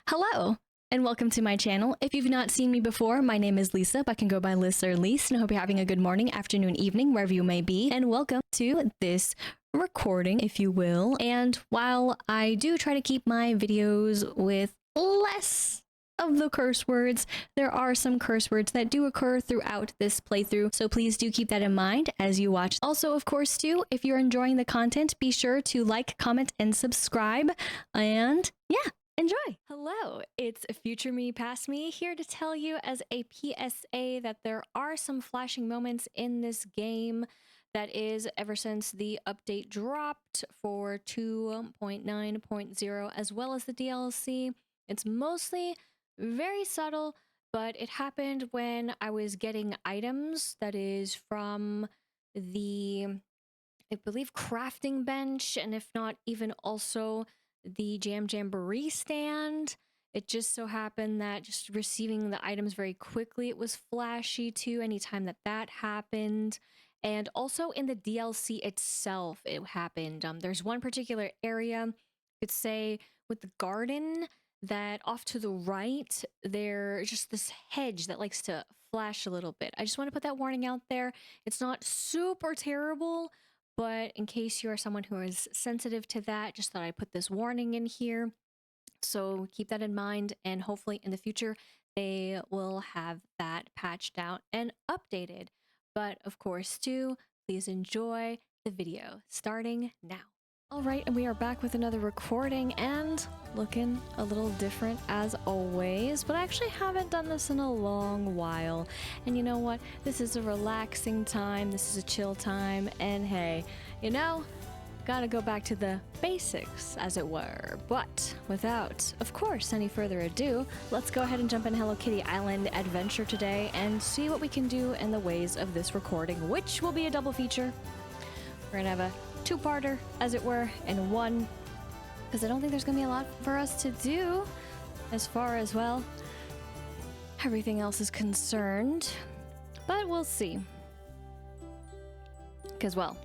Hello, and welcome to my channel. If you've not seen me before, my name is Lisa, but I can go by Liz or Lise, and I hope you're having a good morning, afternoon, evening, wherever you may be, and welcome to this recording, if you will. And while I do try to keep my videos with less of the curse words, there are some curse words that do occur throughout this playthrough, so please do keep that in mind as you watch. Also, of course, too, if you're enjoying the content, be sure to like, comment, and subscribe, and yeah, enjoy! Hello, it's Future Me Past Me here to tell you as a PSA that there are some flashing moments in this game. That is, ever since the update dropped for 2.9.0 as well as the DLC. It's mostly very subtle, but it happened when I was getting items, that is from the, I believe, crafting bench, and if not even also the Jamboree stand. It just so happened that just receiving the items very quickly, it was flashy too anytime that happened. And also in the DLC itself, it happened. There's one particular area, you could say, with the garden, that off to the right, there's just this hedge that likes to flash a little bit. I just want to put that warning out there. It's not super terrible, but in case you are someone who is sensitive to that, just thought I'd put this warning in here. So keep that in mind, and hopefully in the future, they will have that patched out and updated. But of course, too, please enjoy the video starting now. All right, and we are back with another recording and looking a little different as always, but I actually haven't done this in a long while. And you know what? This is a relaxing time. This is a chill time. And hey, you know, gotta go back to the basics, as it were. But without, of course, any further ado, let's go ahead and jump in Hello Kitty Island Adventure today and see what we can do in the ways of this recording, which will be a double feature. We're gonna have a two-parter, as it were, in one, because I don't think there's gonna be a lot for us to do as far as, well, everything else is concerned. But we'll see. Because, well,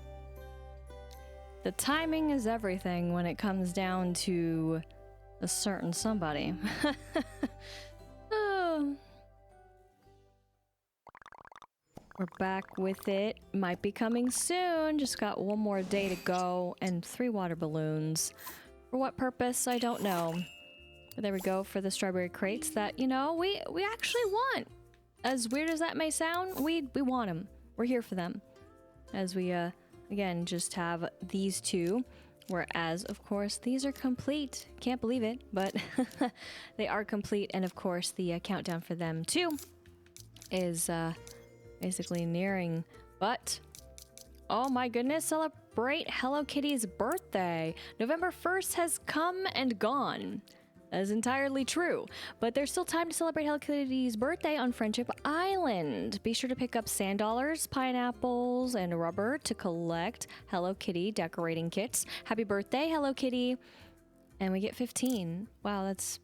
the timing is everything when it comes down to a certain somebody. Oh. We're back with it. Might be coming soon. Just got one more day to go and 3 water balloons. For what purpose, I don't know. But there we go for the strawberry crates that, you know, we actually want. As weird as that may sound, we want them. We're here for them. As we, again, just have these two. Whereas, of course, these are complete. Can't believe it, but they are complete. And, of course, the countdown for them, too, is, basically nearing. But oh my goodness, celebrate Hello Kitty's birthday. November 1st has come and gone. That is entirely true, but there's still time to celebrate Hello Kitty's birthday on Friendship Island. Be sure to pick up sand dollars, pineapples, and rubber to collect Hello Kitty decorating kits. Happy birthday, Hello Kitty. And we get 15. Wow, that's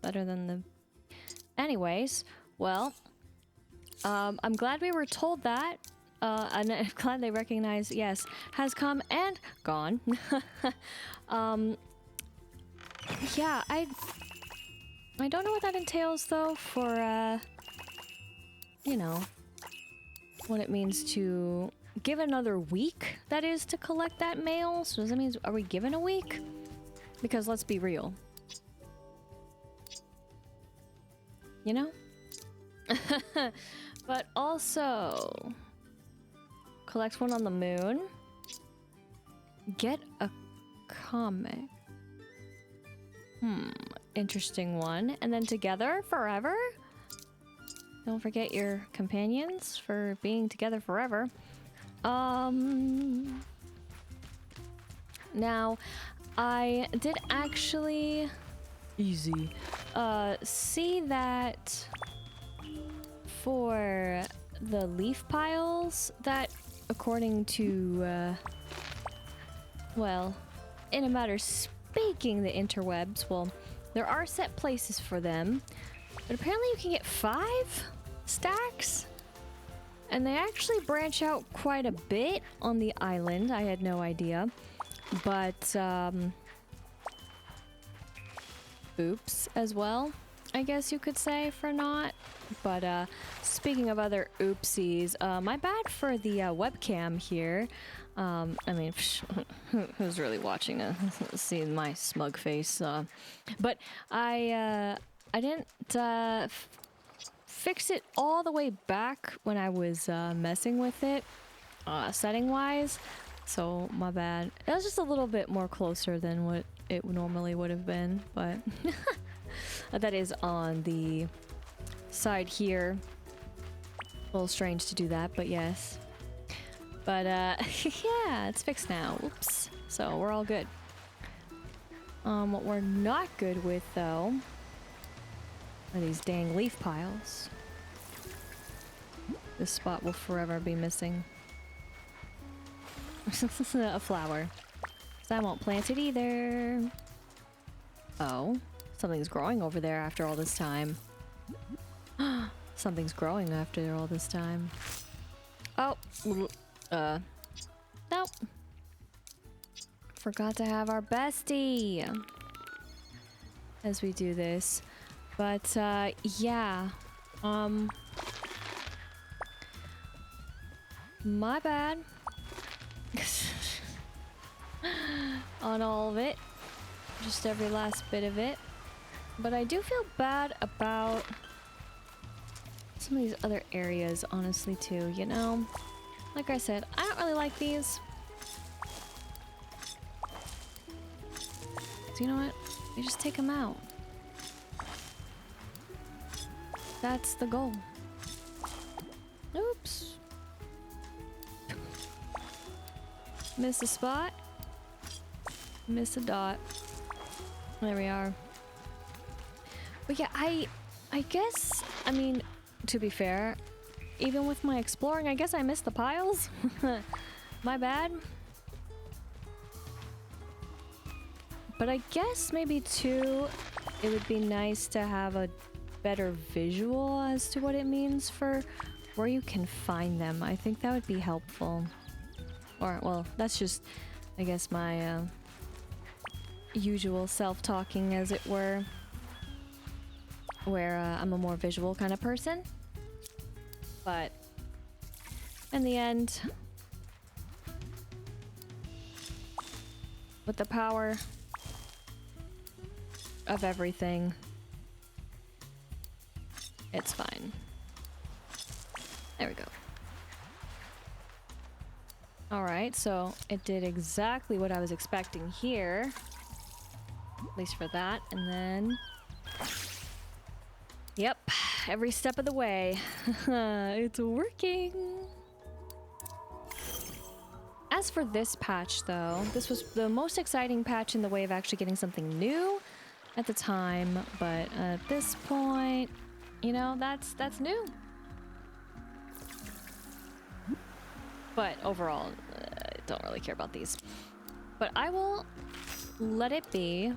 better than the... Anyways, well, I'm glad we were told that, and I'm glad they recognize, yes, has come and gone. Yeah, I don't know what that entails, though, for, you know, what it means to give another week, that is, to collect that mail. So does that mean, are we given a week? Because let's be real. You know? But also, collect one on the moon. Get a comic. Interesting one. And then together forever? Don't forget your companions for being together forever. Now, I did actually... Easy. See that... for the leaf piles, that according to, well, in a matter of speaking, the interwebs, well, there are set places for them, but apparently you can get 5 stacks, and they actually branch out quite a bit on the island. I had no idea, but oops as well, I guess you could say, for not. But speaking of other oopsies, my bad for the webcam here. I mean, who's really watching seeing my smug face? But I didn't fix it all the way back when I was messing with it, setting-wise. So my bad. It was just a little bit more closer than what it normally would have been, but that is on the side here. A little strange to do that, but yes. But yeah, it's fixed now. Oops. So we're all good. What we're not good with though are these dang leaf piles. This spot will forever be missing. A flower. So I won't plant it either. Oh, something's growing over there after all this time. Something's growing after all this time. Oh, nope. Forgot to have our bestie as we do this. But, yeah. My bad. On all of it. Just every last bit of it. But I do feel bad about some of these other areas, honestly, too, you know? Like I said, I don't really like these. So you know what? You just take them out. That's the goal. Oops. Miss a spot. Miss a dot. There we are. But yeah, I guess, I mean, to be fair, even with my exploring, I guess I missed the piles. My bad. But I guess maybe too, it would be nice to have a better visual as to what it means for where you can find them. I think that would be helpful. Or, well, that's just, I guess, my usual self-talking, as it were. Where I'm a more visual kind of person. But in the end, with the power of everything, it's fine. There we go. Alright, so it did exactly what I was expecting here. At least for that, and then... Yep, every step of the way. It's working! As for this patch, though, this was the most exciting patch in the way of actually getting something new at the time, but at this point, you know, that's new. But overall, I don't really care about these. But I will let it be.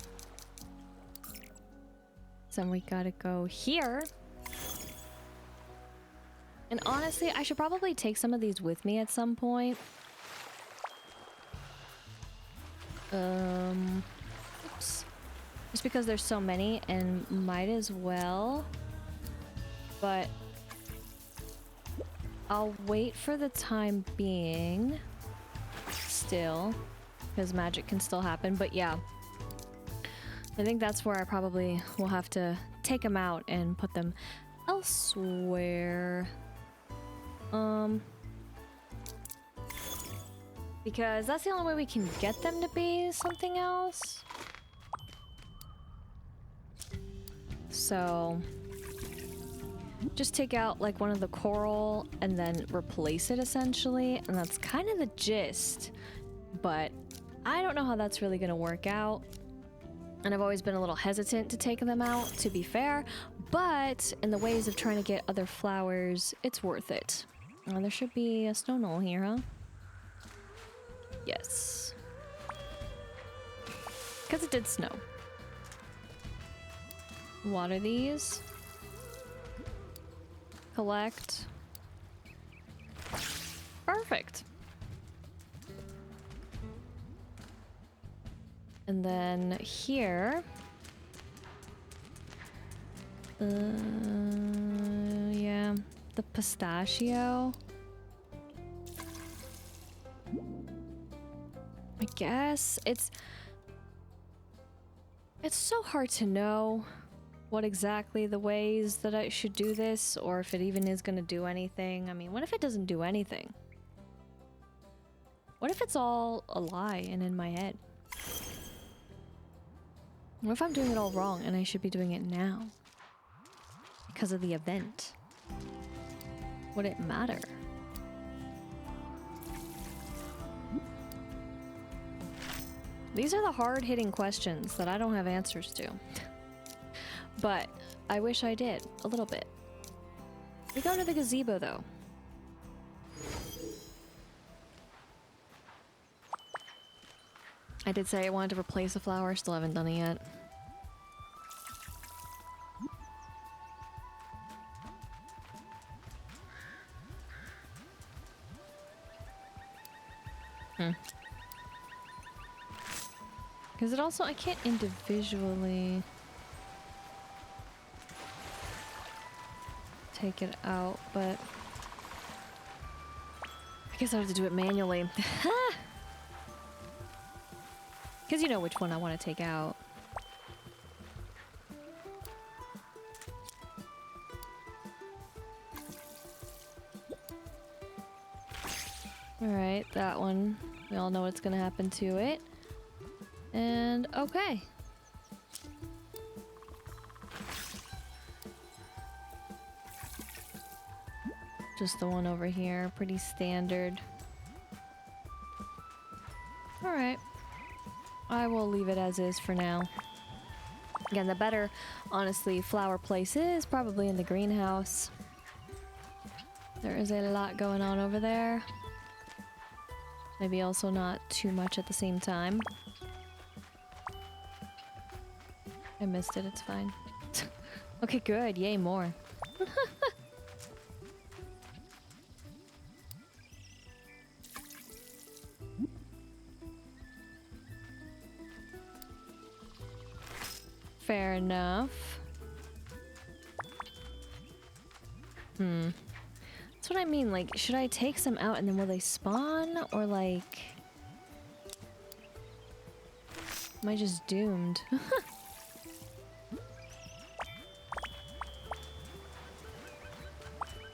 So we gotta go here. And honestly, I should probably take some of these with me at some point. Oops. Just because there's so many and might as well. But I'll wait for the time being still, because magic can still happen. But yeah, I think that's where I probably will have to take them out and put them elsewhere. Because that's the only way we can get them to be something else. So just take out like one of the coral and then replace it essentially, and that's kind of the gist. But I don't know how that's really gonna work out, and I've always been a little hesitant to take them out, to be fair, but in the ways of trying to get other flowers, it's worth it. Oh, there should be a snow knoll here, huh? Yes. Because it did snow. Water these. Collect. Perfect. And then here, Yeah, the pistachio. I guess it's so hard to know what exactly the ways that I should do this, or if it even is going to do anything. I mean, what if it doesn't do anything? What if it's all a lie and in my head? What if I'm doing it all wrong and I should be doing it now? Because of the event? Would it matter? These are the hard-hitting questions that I don't have answers to. But I wish I did, a little bit. We go to the gazebo, though. I did say I wanted to replace a flower, still haven't done it yet. Because it also, I can't individually take it out, but I guess I have to do it manually. Because you know which one I want to take out. Alright, that one. We all know what's gonna happen to it. And okay. Just the one over here, pretty standard. Alright. I will leave it as is for now. Again, the better, honestly, flower place is probably in the greenhouse. There is a lot going on over there. Maybe also not too much at the same time. I missed it, it's fine. Okay, good. Yay, more. Fair enough. That's what I mean, like, should I take some out and then will they spawn? Or like... am I just doomed?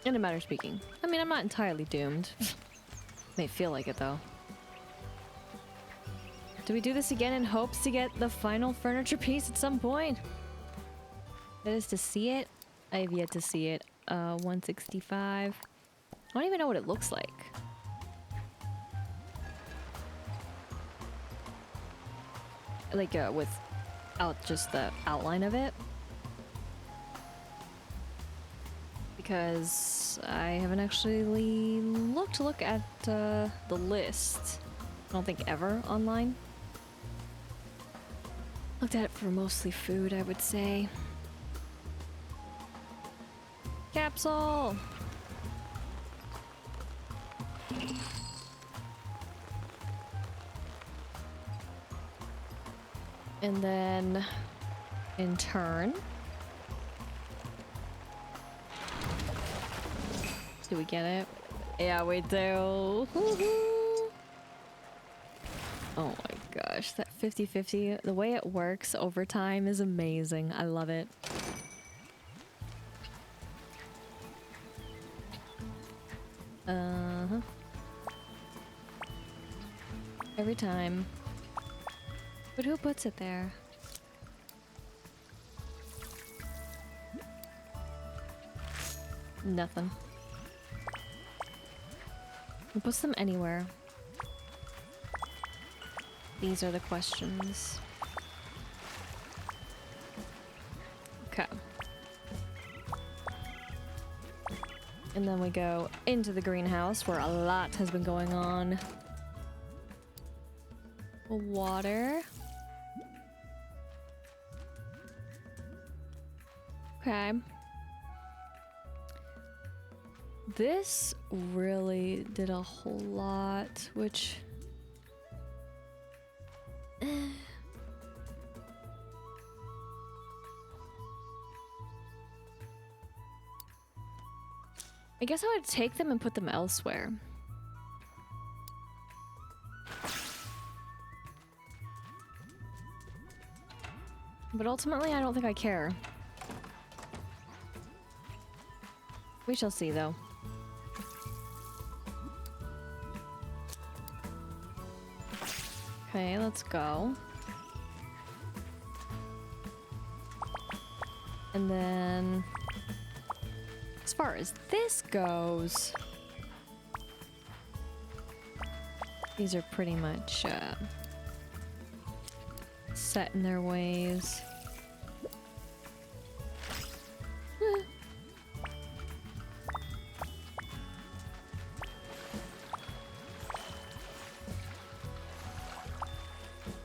In a matter of speaking. I mean, I'm not entirely doomed. May feel like it, though. Do we do this again in hopes to get the final furniture piece at some point? That is to see it? I have yet to see it. 165. I don't even know what it looks like. Like, without just the outline of it. Because I haven't actually looked at the list. I don't think ever online. Looked at it for mostly food, I would say. Capsule! And then, in turn... do we get it? Yeah, we do. Oh my gosh, that 50-50, the way it works over time is amazing. I love it. Uh-huh. Every time. But who puts it there? Nothing. Who puts them anywhere? These are the questions. Okay. And then we go into the greenhouse where a lot has been going on. Water. Okay. This really did a whole lot, which... I guess I would take them and put them elsewhere. But ultimately, I don't think I care. We shall see, though. Okay, let's go. And then... as far as this goes... these are pretty much, set in their ways.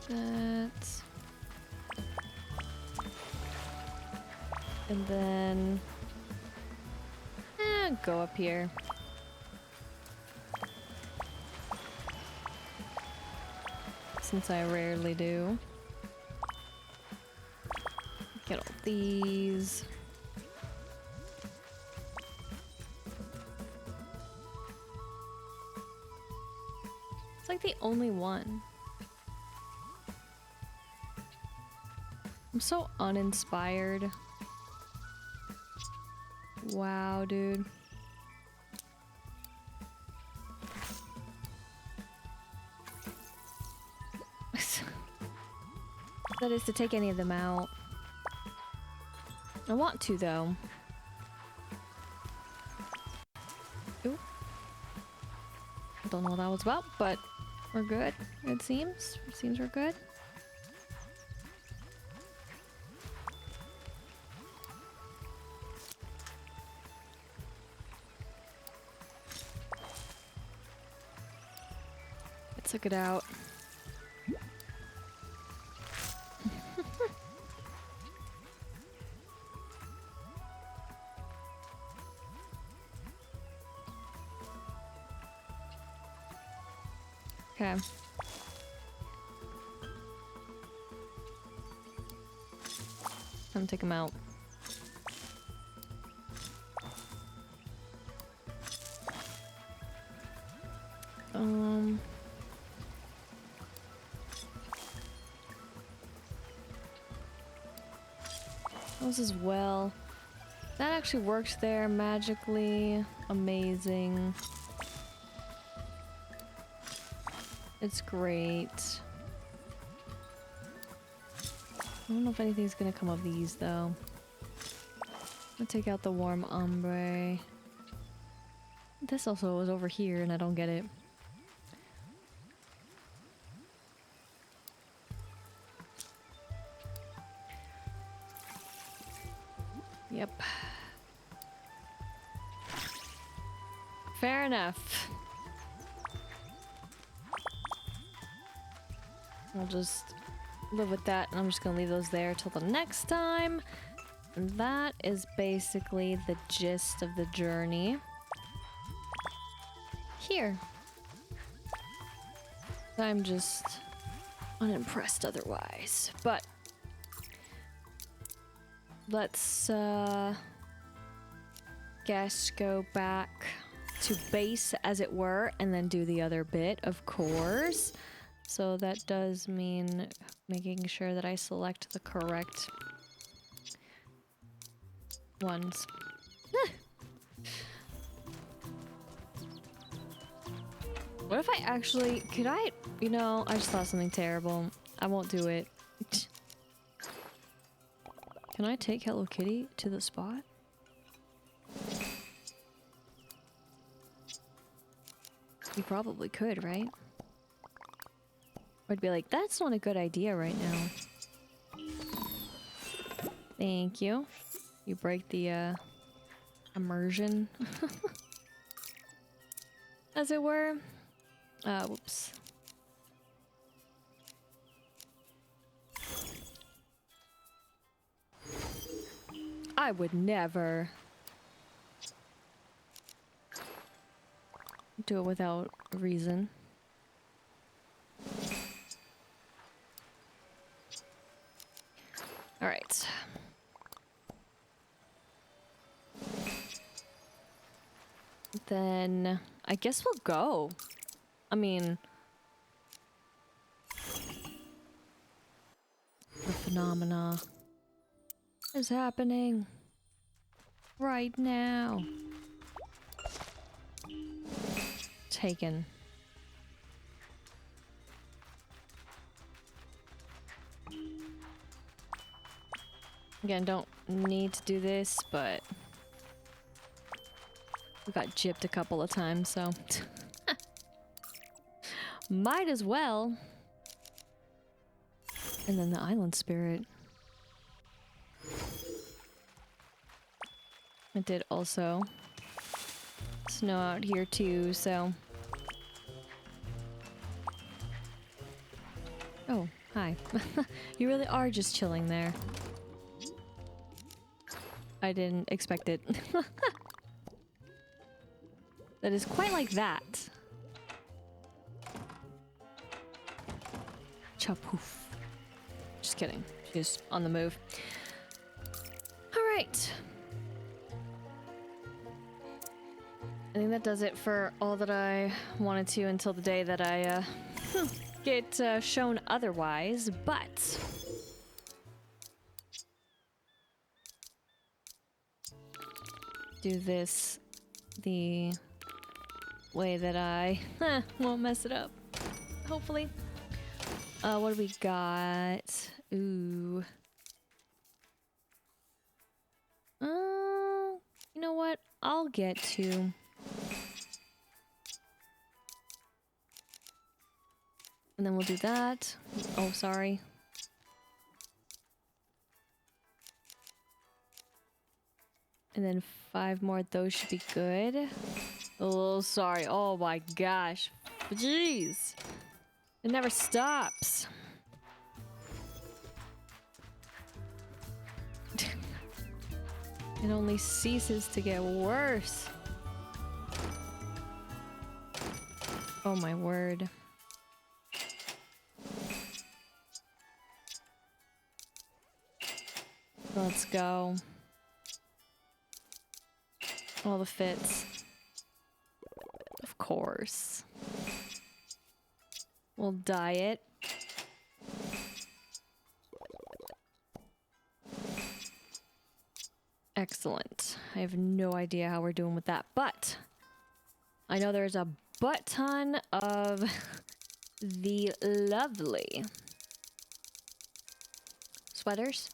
That. And then go up here. Since I rarely do. Get all these. It's like the only one. I'm so uninspired. Wow, dude. That is to take any of them out. I want to, though. Ooh. Don't know what that was about, but we're good, it seems. It seems we're good. I took it out. Okay. Time to take them out. Those as well. That actually works there magically. Amazing. It's great. I don't know if anything's gonna come of these though. I'll take out the warm ombre. This also was over here and I don't get it. Yep. Fair enough. I'll just live with that, and I'm just gonna leave those there till the next time. And that is basically the gist of the journey. Here. I'm just unimpressed otherwise, but let's guess go back to base, as it were, and then do the other bit, of course. So that does mean making sure that I select the correct ones. What if I actually... could I... you know, I just thought something terrible. I won't do it. Can I take Hello Kitty to the spot? You probably could, right? I'd be like, that's not a good idea right now. Thank you. You break the, immersion. As it were. Whoops. I would never do it without reason. All right. then I guess we'll go. I mean, the phenomena is happening right now. Taken. Again, don't need to do this, but we got gypped a couple of times, so might as well. And then the island spirit. It did also snow out here too, so. Oh, hi. You really are just chilling there. I didn't expect it. That is quite like that. Chapoof. Just kidding. She's on the move. Alright. I think that does it for all that I wanted to until the day that I get shown otherwise, but do this the way that I won't mess it up. Hopefully. What do we got? Ooh. You know what? I'll get to. And then we'll do that. Oh, sorry. And then 5 more. Those should be good. Oh, sorry. Oh my gosh. Jeez. It never stops. It only ceases to get worse. Oh my word. Let's go. All the fits. Of course. We'll dye it. Excellent. I have no idea how we're doing with that, but I know there's a butt ton of the lovely sweaters.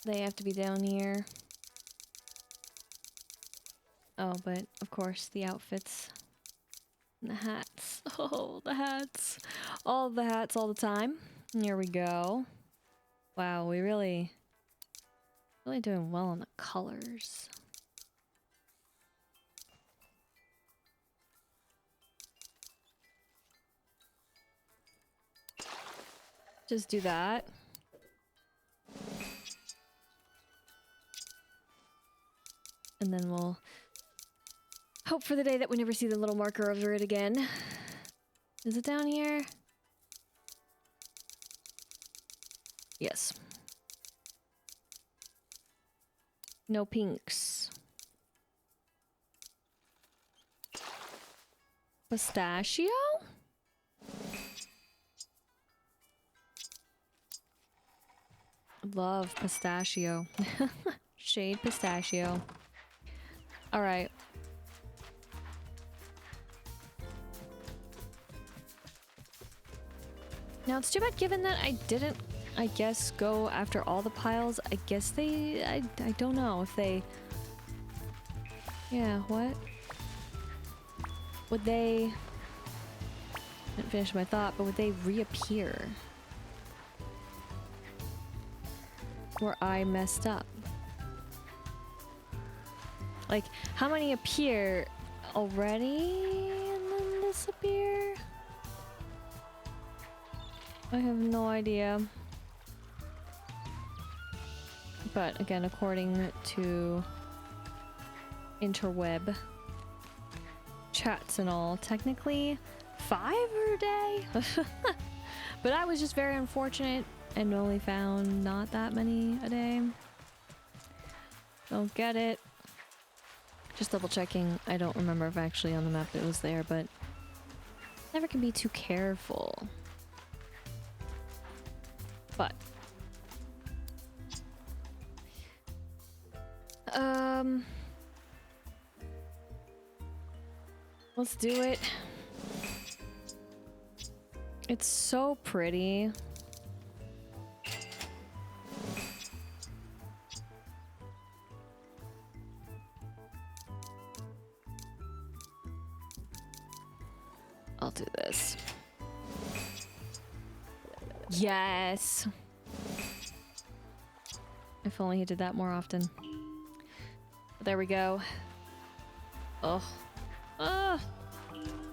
They have to be down here. Oh, but of course the outfits and the hats. Oh, the hats. All the hats all the time. Here we go. Wow, we really doing well on the colors. Just do that. And then we'll hope for the day that we never see the little marker over it again. Is it down here? Yes. No pinks. Pistachio? Love pistachio. Shade pistachio. All right. Now it's too bad given that I didn't, I guess, go after all the piles. I guess they, I don't know if they, yeah, what? Would they, I didn't finish my thought, but would they reappear? Where I messed up? Like, how many appear already and then disappear? I have no idea. But again, according to interweb chats and all, technically 5 a day. But I was just very unfortunate and only found not that many a day. Don't get it. Just double checking. I don't remember if actually on the map it was there, but never can be too careful. But let's do it. It's so pretty. I'll do this. Yes. If only he did that more often. There we go. Oh.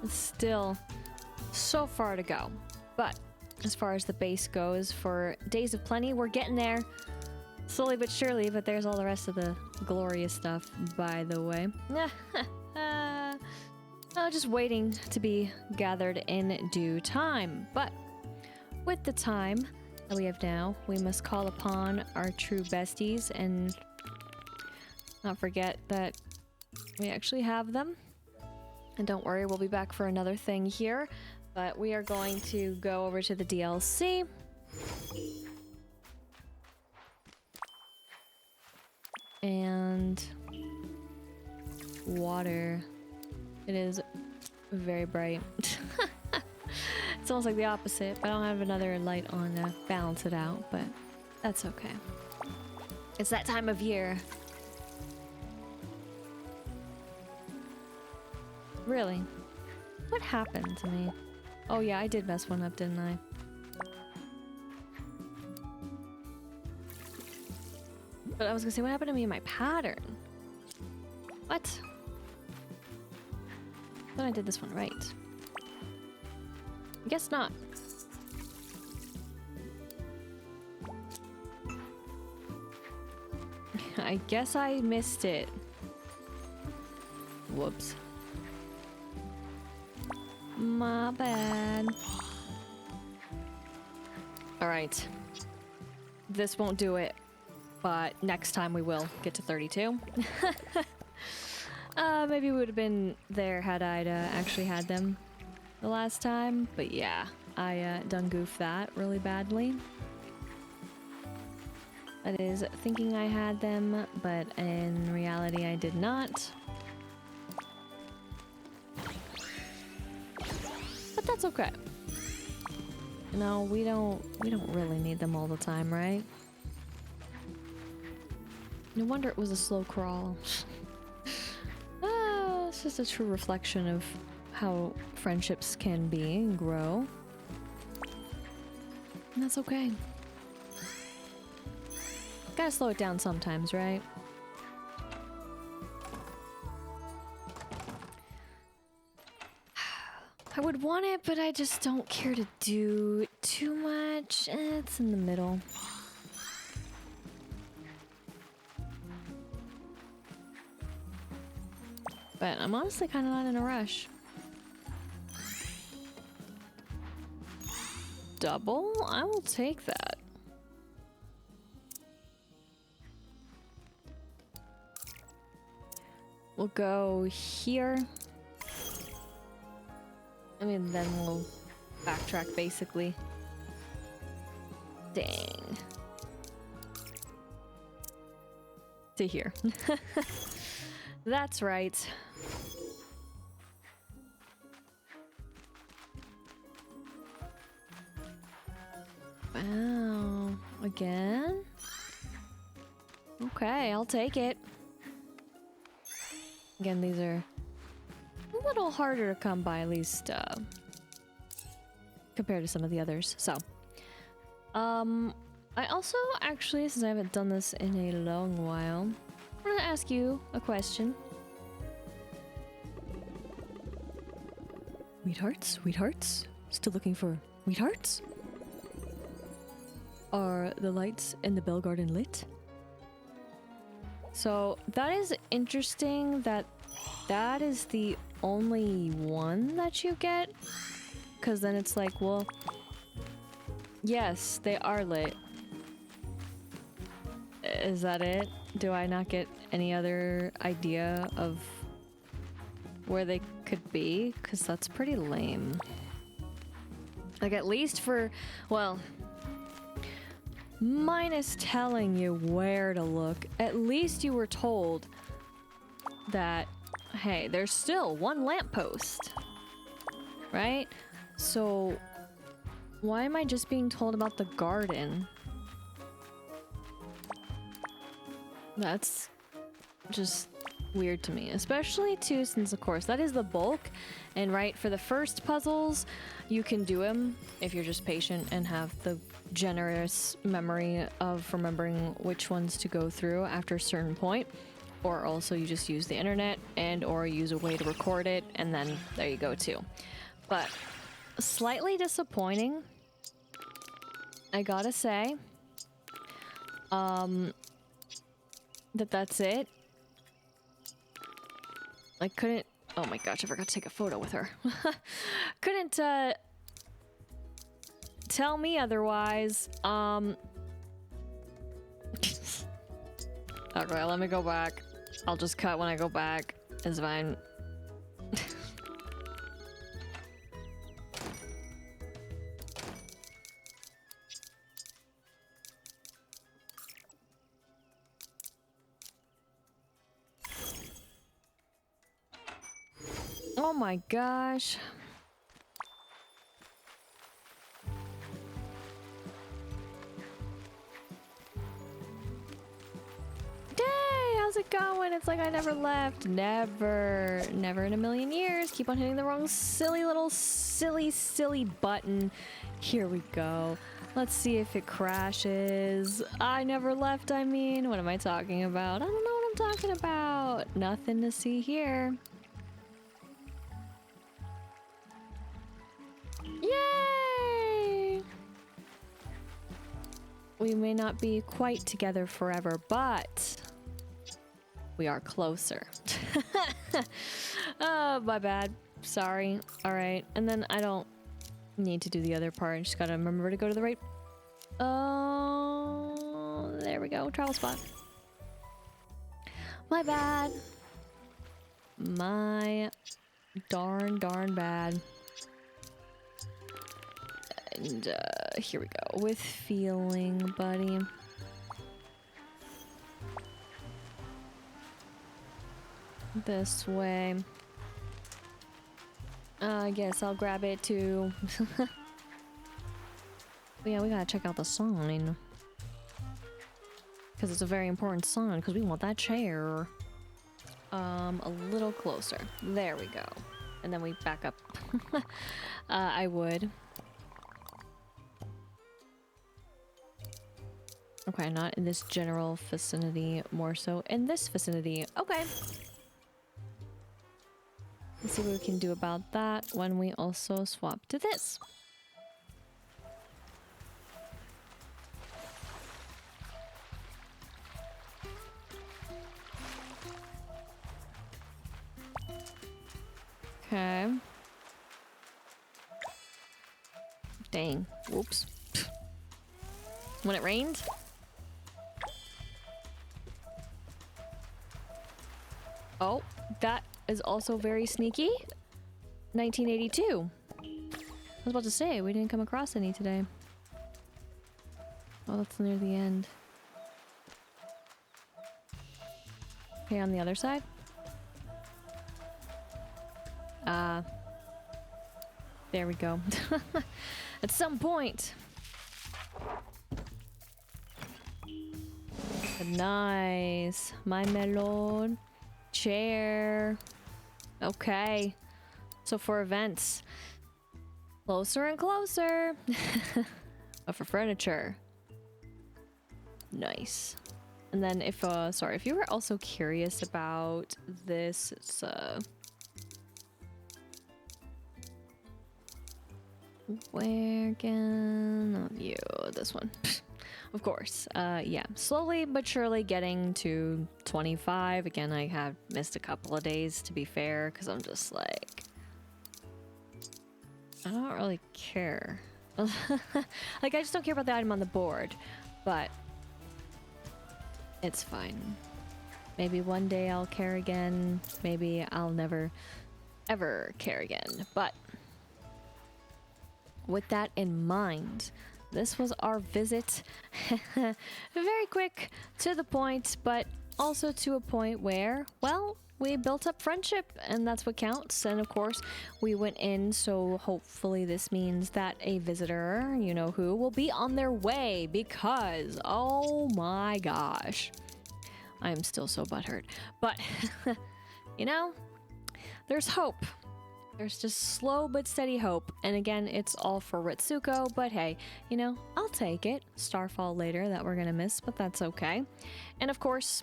It's still so far to go. But as far as the base goes for Days of Plenty, we're getting there. Slowly but surely, but there's all the rest of the glorious stuff, by the way. Just waiting to be gathered in due time. But with the time that we have now, we must call upon our true besties and not forget that we actually have them. And don't worry, we'll be back for another thing here. But we are going to go over to the DLC. And water. It is very bright. It's almost like the opposite, but I don't have another light on to balance it out, but that's okay. It's that time of year. Really? What happened to me? Oh yeah, I did mess one up, didn't I? But I was gonna say, what happened to me in my pattern? What? I thought I did this one right. I guess not. I guess I missed it. Whoops. My bad. Alright. This won't do it, but next time we will get to 32. Maybe we would have been there had I actually had them the last time, but yeah, I done goofed that really badly. That is thinking I had them, but in reality I did not. But that's okay. No, we don't really need them all the time, right? No wonder it was a slow crawl. It's just a true reflection of how friendships can be and grow. And that's okay. Gotta slow it down sometimes, right? I would want it, but I just don't care to do too much. It's in the middle. But I'm honestly kind of not in a rush. Double? I will take that. We'll go here. I mean, then we'll backtrack basically. Dang. To here. That's right. Wow. Again? Okay, I'll take it. Again, these are a little harder to come by, at least, compared to some of the others. So, I also, actually, since I haven't done this in a long while, I'm gonna ask you a question. Sweethearts? Sweethearts? Still looking for sweethearts? Are the lights in the Bell Garden lit? So that is interesting that that is the only one that you get. Because then it's like, well, yes, they are lit. Is that it? Do I not get any other idea of where they could be? Because that's pretty lame. Like, at least for, well, minus telling you where to look, at least you were told that, hey, there's still one lamppost, right? So why am I just being told about the garden? That's just weird to me, especially too since, of course, that is the bulk. And right, for the first puzzles, you can do them if you're just patient and have the generous memory of remembering which ones to go through after a certain point. Or also you just use the internet and or use a way to record it, and then there you go too. But slightly disappointing, I gotta say. That's it. I couldn't... Oh my gosh, I forgot to take a photo with her. Couldn't, tell me otherwise. Okay, let me go back. I'll just cut when I go back. It's fine. Oh my gosh. Dang, how's it going? It's like I never left. Never. Never in a million years. Keep on hitting the wrong silly little silly button. Here we go. Let's see if it crashes. I never left, I mean. What am I talking about? I don't know what I'm talking about. Nothing to see here. Yay! We may not be quite together forever, but we are closer. Oh, my bad. Sorry. All right. And then I don't need to do the other part. I just gotta remember to go to the right... Oh, there we go. Travel spot. My bad. My darn bad. And here we go. With feeling, buddy. This way. I guess I'll grab it too. But yeah, we gotta check out the sign. Because it's a very important sign, because we want that chair. A little closer. There we go. And then we back up. I would. Okay, not in this general vicinity, more so in this vicinity. Okay. Let's see what we can do about that when we also swap to this. Okay. Dang. Whoops. When it rained? Oh, that is also very sneaky. 1982. I was about to say, we didn't come across any today. Oh, that's near the end. Okay, on the other side? There we go. At some point. Nice. My melon. Chair. Okay. So for events. Closer and closer. But for furniture. Nice. And then if, sorry, if you were also curious about this, it's, where again? Oh, you, this one. Of course. Yeah, slowly but surely getting to 25. Again, I have missed a couple of days, to be fair, because I'm just like... I don't really care. Like, I just don't care about the item on the board. But... It's fine. Maybe one day I'll care again. Maybe I'll never, ever care again. But with that in mind, this was our visit. Very quick, to the point, but also to a point where, well, we built up friendship, and that's what counts. And of course, we went in, so hopefully this means that a visitor, you know who, will be on their way, because, oh my gosh, I'm still so butthurt. But, you know, there's hope. There's just slow but steady hope. And again, it's all for Ritsuko, but hey, you know, I'll take it. Starfall later that we're gonna miss, but that's okay. And of course,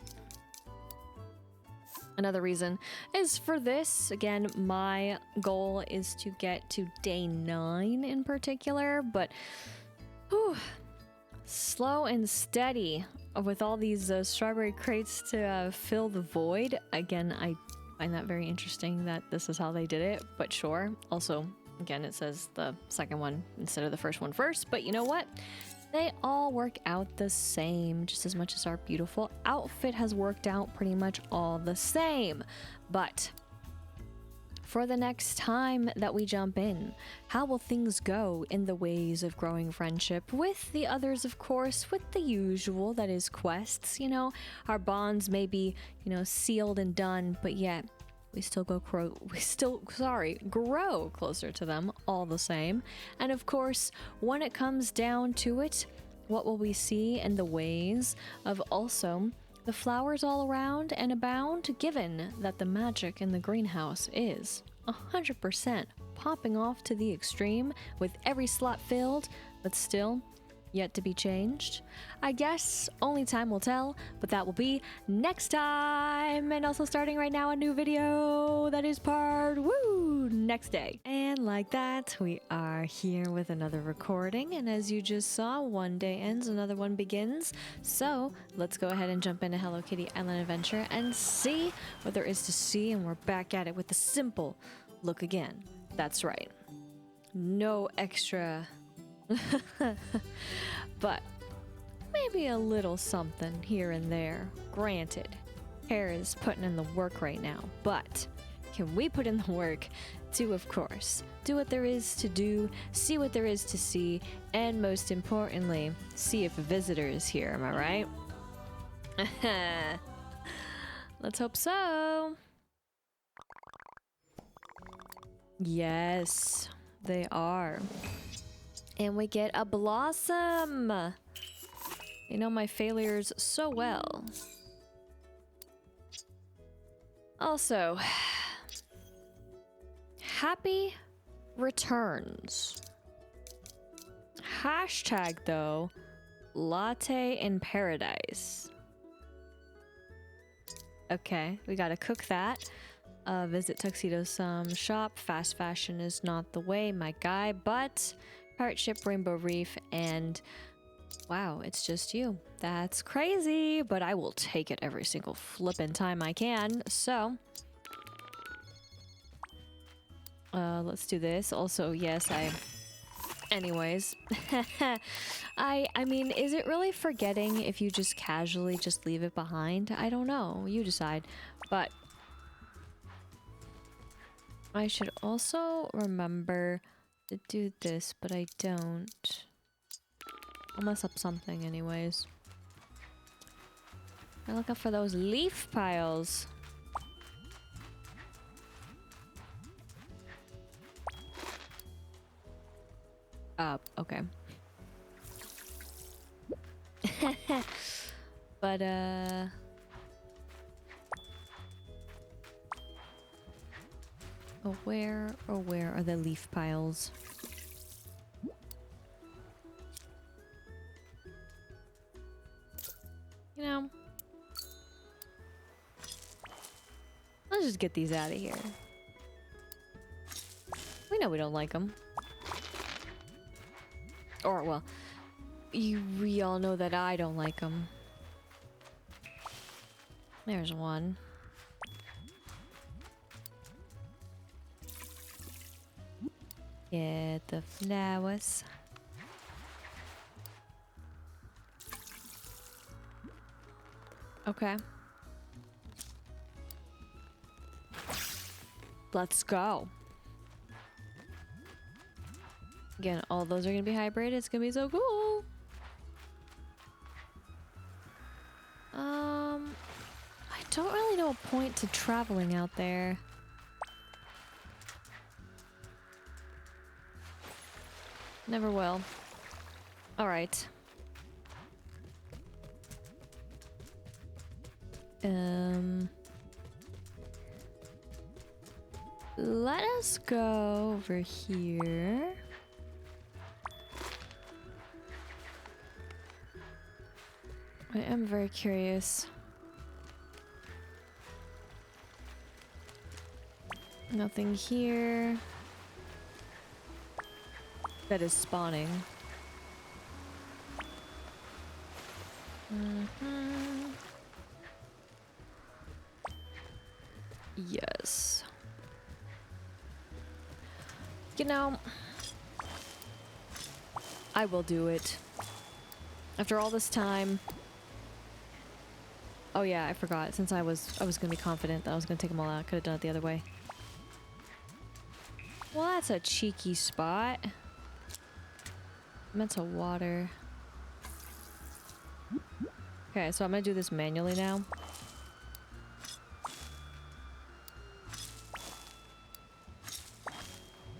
another reason is for this. Again, my goal is to get to day 9 in particular, but whew, slow and steady with all these strawberry crates to fill the void. Again, I find that very interesting that this is how they did it, but sure. Also, again, it says the second one instead of the first one first, but you know what? They all work out the same, just as much as our beautiful outfit has worked out pretty much all the same. But for the next time that we jump in, how will things go in the ways of growing friendship with the others, of course, with the usual, that is quests, you know, our bonds may be, you know, sealed and done, but yet we still grow closer to them all the same. And of course, when it comes down to it, what will we see in the ways of also the flowers all around and abound, given that the magic in the greenhouse is 100% popping off to the extreme with every slot filled, but still yet to be changed? I guess only time will tell, but that will be next time. And also starting right now a new video that is part next day. And like that, we are here with another recording, and as you just saw, one day ends, another one begins. So let's go ahead and jump into Hello Kitty Island Adventure and see what there is to see. And we're back at it with the simple look again. That's right, no extra but maybe a little something here and there. Granted, Hair is putting in the work right now, but can we put in the work to, of course, do what there is to do, see what there is to see, and most importantly, see if a visitor is here, am I right? Let's hope so. Yes, they are. And we get a blossom. You know my failures so well. Also, happy returns. Hashtag though, latte in paradise. Okay, we gotta cook that. Visit Tuxedo shop. Fast fashion is not the way, my guy, but Pirate Ship, Rainbow Reef, and wow, it's just you. That's crazy, but I will take it every single flippin' time I can. So, let's do this. Also, yes, anyways, I mean, is it really forgetting if you just casually just leave it behind? I don't know. You decide. But I should also remember to do this, but I don't. I'll mess up something anyways. I look out for those leaf piles. Okay. But, where are the leaf piles? You know, let's just get these out of here. We know we don't like them. Or, well, we all know that I don't like them. There's one. Get the flowers. Okay. Let's go. Again, all those are gonna be hybrid. It's gonna be so cool. I don't really know a point to traveling out there. Never will. All right. Let us go over here. I am very curious. Nothing here that is spawning. Yes. You know, I will do it. After all this time. Oh yeah, I forgot. Since I was gonna be confident that I was gonna take them all out, could have done it the other way. Well, that's a cheeky spot. Meant to water. Okay, so I'm gonna do this manually now.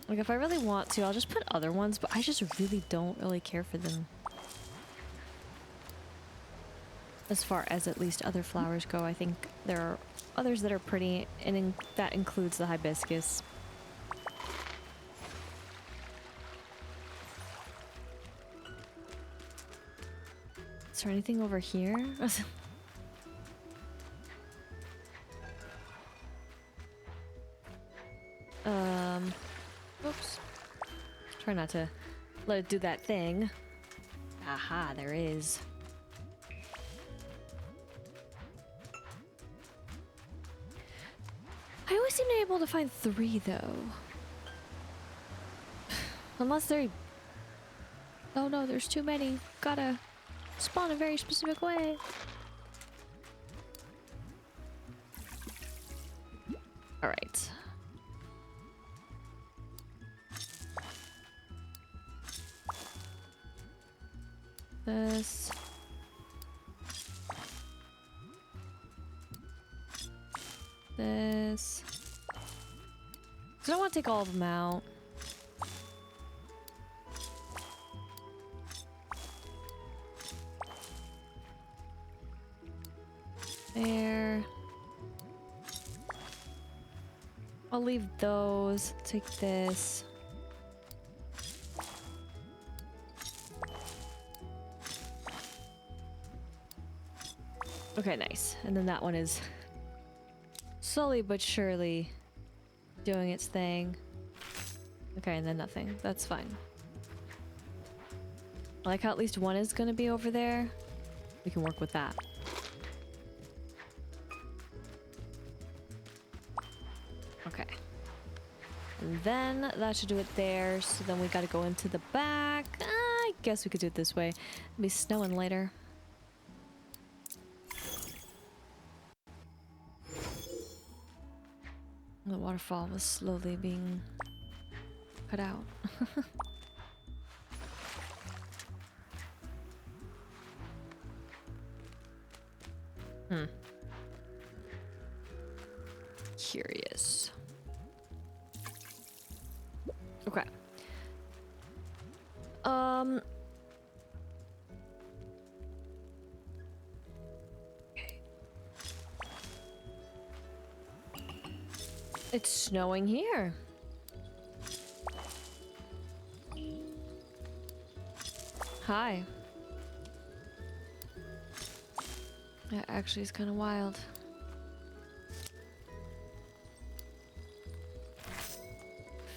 Like, if I really want to, I'll just put other ones, but I just really don't really care for them. As far as at least other flowers go, I think there are others that are pretty, and that includes the hibiscus. Is there anything over here? Oops. Try not to let it do that thing. Aha, there is. I always seem to be able to find 3, though. Unless they're... Oh no, there's too many. Gotta spawn a very specific way. Alright. This... This... I don't want to take all of them out. There. I'll leave those. Take this. Okay, nice. And then that one is slowly but surely doing its thing. Okay, and then nothing. That's fine. I like how at least one is gonna be over there. We can work with that. Okay. And then that should do it there. So then we gotta go into the back. I guess we could do it this way. It'll be snowing later. The waterfall was slowly being cut out. Curious. Okay. Okay. It's snowing here. Hi. That actually is kind of wild.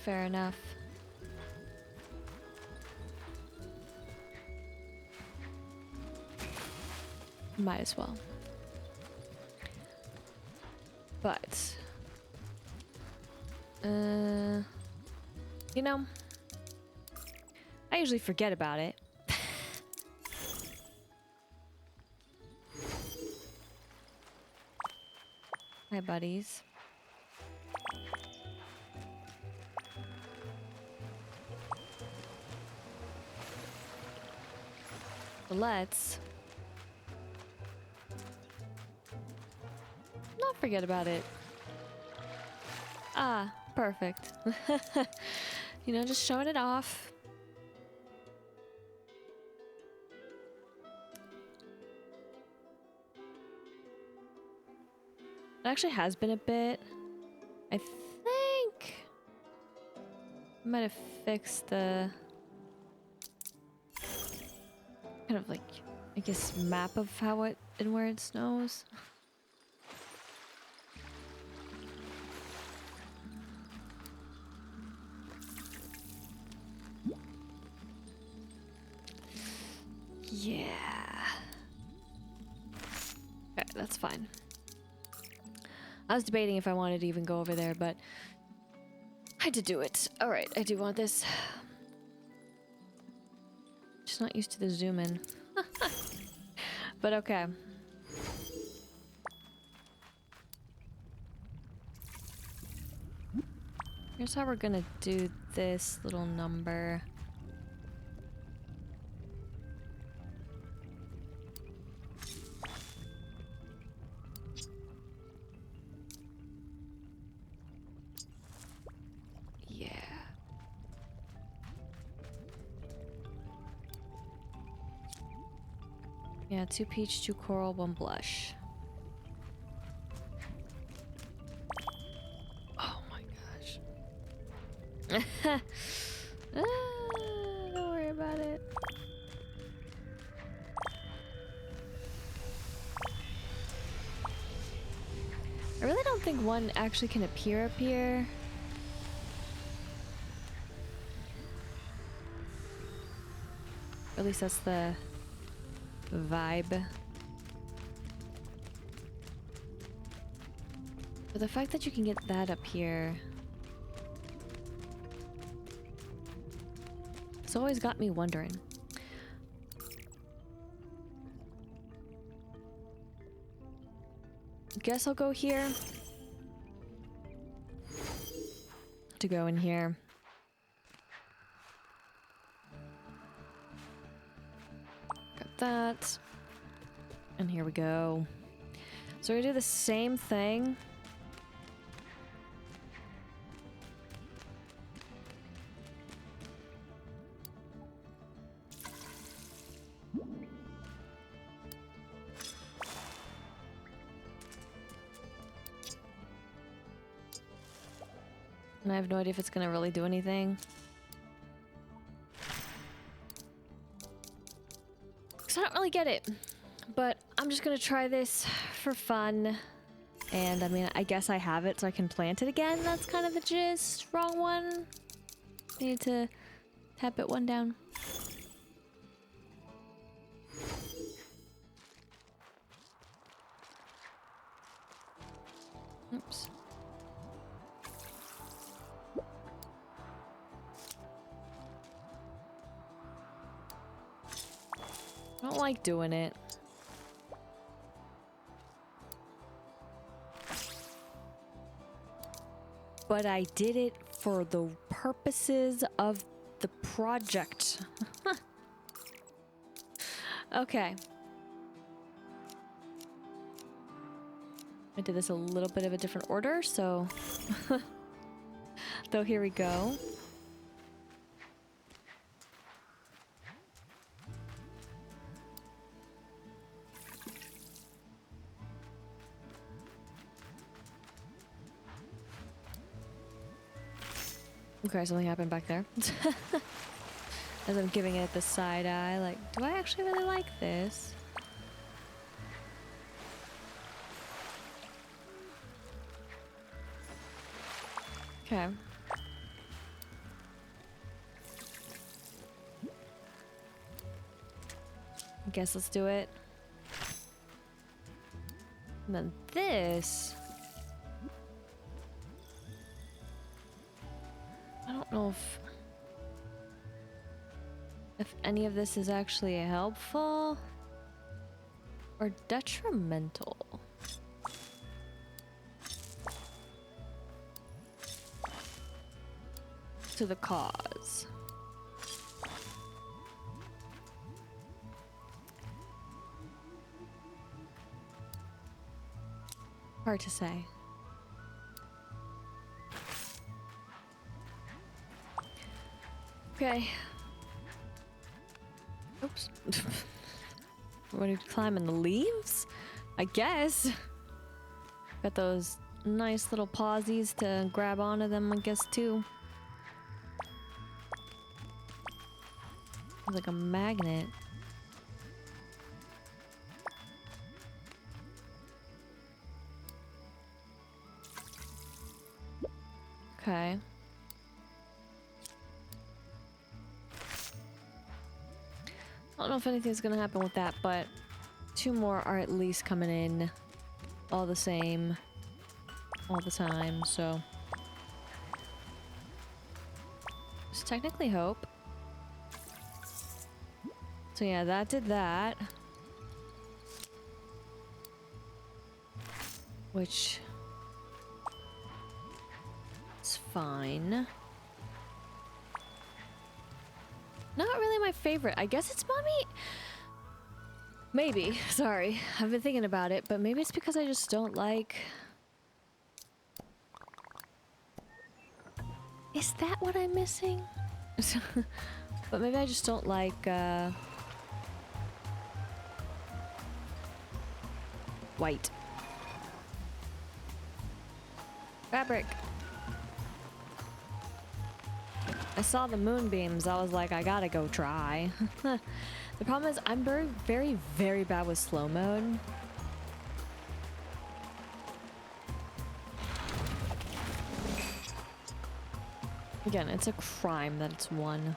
Fair enough. Might as well. But you know, I usually forget about it. Hi, buddies. So let's not forget about it. Ah, perfect. You know, just showing it off. It actually has been a bit. I think I might have fixed the kind of like, I guess, map of how it and where it snows. Yeah. Okay, that's fine. I was debating if I wanted to even go over there, but I had to do it. Alright, I do want this. Just not used to the zoom in. But okay. Here's how we're gonna do this little number. Yeah. Yeah, 2 peach, 2 coral, 1 blush. Oh my gosh. Don't worry about it. I really don't think one actually can appear up here. Or at least that's the vibe. But the fact that you can get that up here, it's always got me wondering. Guess I'll go here. To go in here. Got that. And here we go. So we're gonna do the same thing. And I have no idea if it's gonna really do anything. Because I don't really get it. But I'm just gonna try this for fun. And I mean, I guess I have it so I can plant it again. That's kind of the gist. Wrong one. Need to tap it one down. Oops. I don't like doing it. But I did it for the purposes of the project. Okay. I did this a little bit of a different order, so... Though here we go. Okay, something happened back there. As I'm giving it the side eye, like, do I actually really like this? Okay. I guess let's do it. And then this... I don't know if any of this is actually helpful or detrimental. to the cause. Hard to say. Okay. Oops. What are you climbing, the leaves? I guess. Got those nice little pawsies to grab onto them, I guess, too. Like a magnet. Okay. I don't know if anything's gonna happen with that, but 2 more are at least coming in all the same all the time, so there's technically hope. So yeah, that did that. Which is fine. Not really my favorite. I guess it's mommy. Maybe. Sorry. I've been thinking about it, but maybe it's because I just don't like... Is that what I'm missing? But maybe I just don't like, white. Fabric. I saw the moonbeams. I was like, I gotta go try. The problem is I'm very, very, very bad with slow mode. Again, it's a crime that it's 1.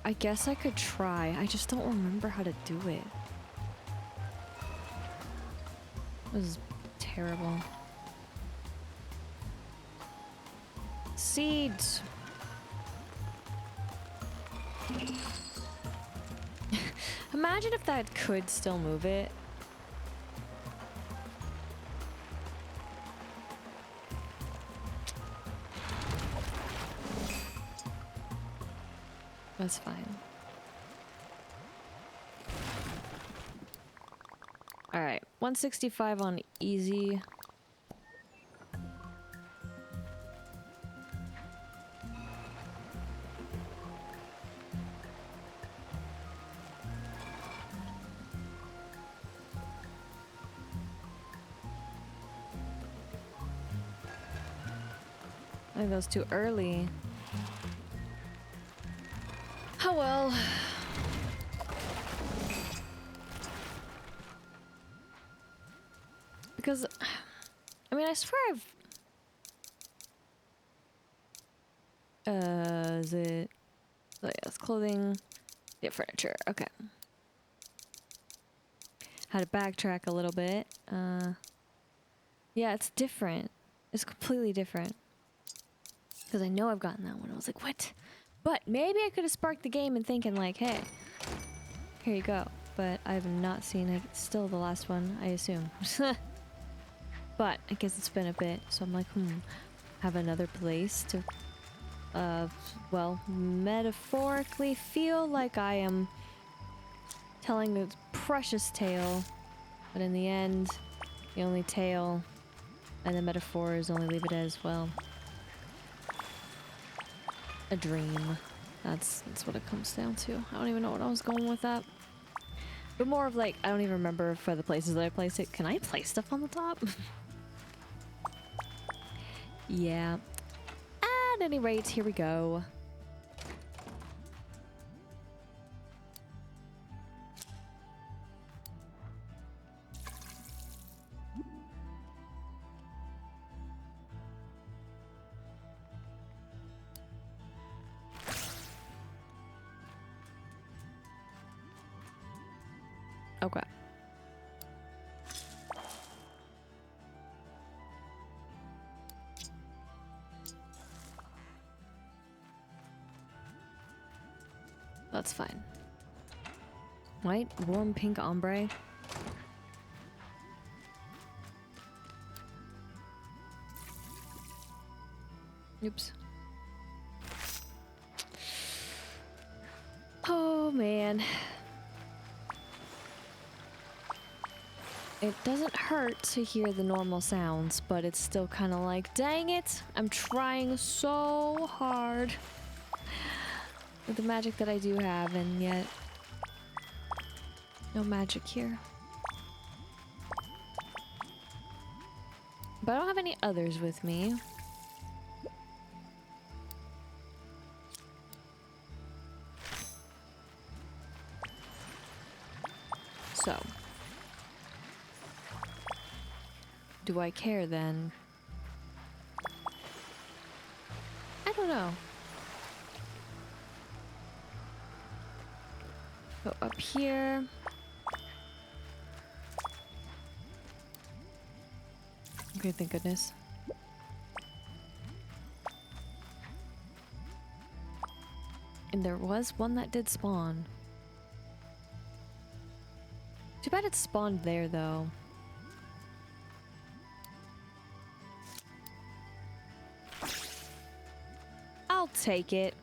I guess I could try. I just don't remember how to do it. This is terrible. Seeds! Imagine if that could still move it. That's fine. Alright, 165 on easy. I think that was too early. Oh well. Because, I mean, I swear is it... Oh yeah, it's clothing. Yeah, furniture. Okay. Had to backtrack a little bit. Yeah, it's different. It's completely different. Because I know I've gotten that one. I was like, what? But maybe I could have sparked the game and thinking like, hey, here you go. But I have not seen it. It's still the last one, I assume. But I guess it's been a bit. So I'm like, have another place to, well, metaphorically feel like I am telling a precious tale. But in the end, the only tale and the metaphor is only leave it as, well, a dream. That's what it comes down to. I don't even know what I was going with that. But more of like, I don't even remember for the places that I place it. Can I place stuff on the top? Yeah. At any rate, here we go. Okay. That's fine. White, warm pink ombre. Oops. Oh, man. It doesn't hurt to hear the normal sounds, but it's still kind of like, dang it, I'm trying so hard with the magic that I do have, and yet no magic here. But I don't have any others with me. So, do I care then? I don't know. Go up here. Okay, thank goodness. And there was one that did spawn. Too bad it spawned there, though. I'll take it.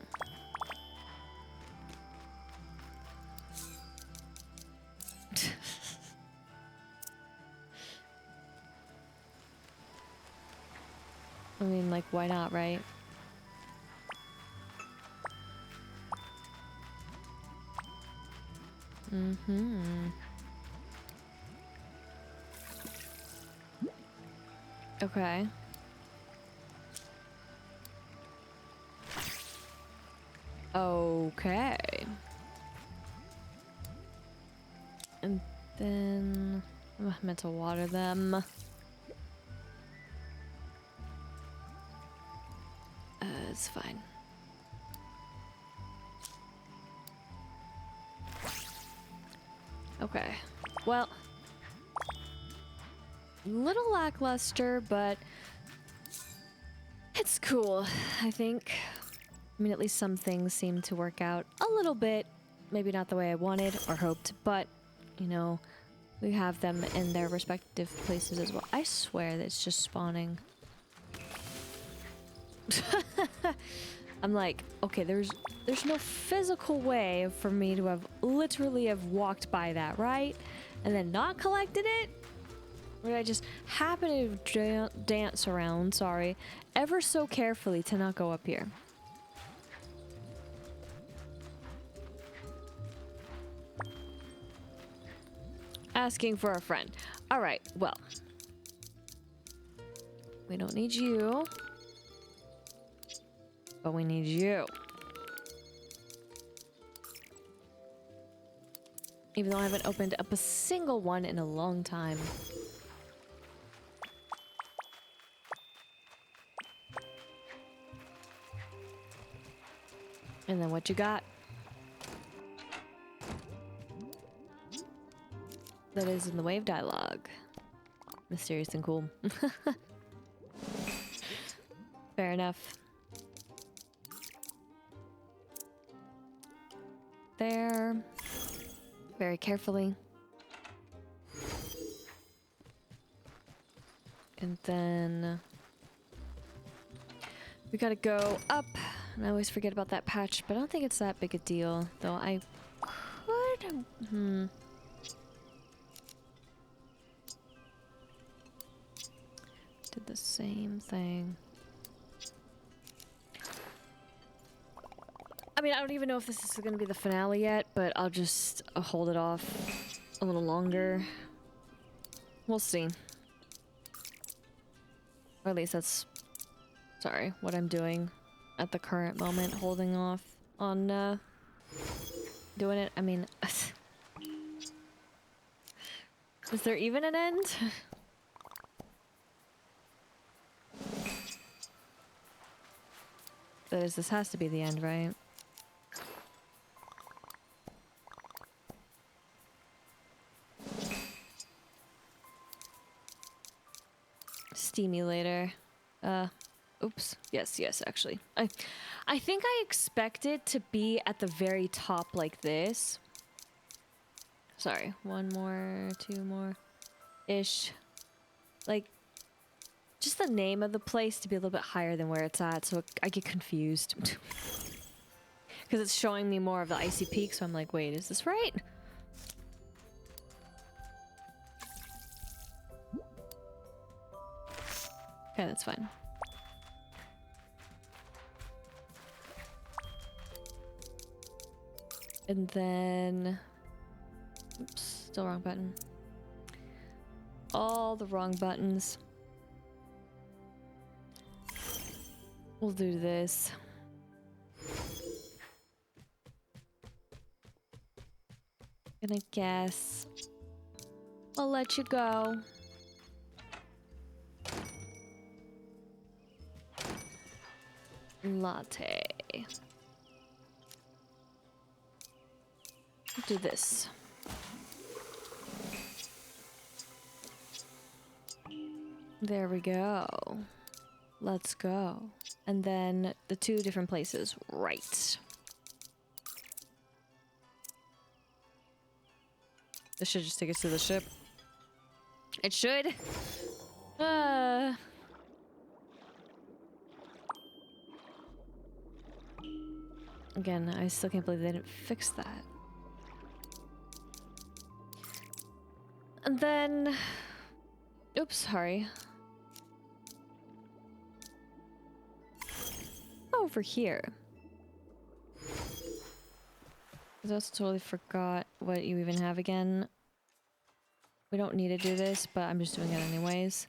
I mean, like, why not, right? Mm-hmm. Okay. Okay. And then I meant to water them. It's fine. Okay. Well, little lackluster, but it's cool, I think. I mean, at least some things seem to work out a little bit. Maybe not the way I wanted or hoped, but, you know, we have them in their respective places as well. I swear that it's just spawning. I'm like, okay, there's no physical way for me to have literally have walked by that, right? And then not collected it? Or did I just happen to dance around, sorry, ever so carefully to not go up here? Asking for a friend. All right, well. We don't need you. But we need you. Even though I haven't opened up a single one in a long time. And then what you got? That is in the wave dialogue. Mysterious and cool. Fair enough. There. Very carefully. And then we gotta go up. And I always forget about that patch, but I don't think it's that big a deal. Though I could... Did the same thing. I mean, I don't even know if this is going to be the finale yet, but I'll just hold it off a little longer. We'll see. Or at least that's, sorry, what I'm doing at the current moment, holding off on doing it. I mean, is there even an end? That is, this has to be the end, right? Steamulator. Oops. Yes, actually. I think I expect it to be at the very top like this. Sorry, one more, two more ish. Like, just the name of the place to be a little bit higher than where it's at, so I get confused. Because it's showing me more of the icy peak, so I'm like, wait, is this right? Okay, that's fine. And then... Oops, still wrong button. All the wrong buttons. We'll do this. Gonna guess. I'll let you go. Latte. Do this. There we go. Let's go. And then the two different places. Right. This should just take us to the ship. It should. Again, I still can't believe they didn't fix that. And then... Oops, sorry. Over here. I also totally forgot what you even have again. We don't need to do this, but I'm just doing it anyways.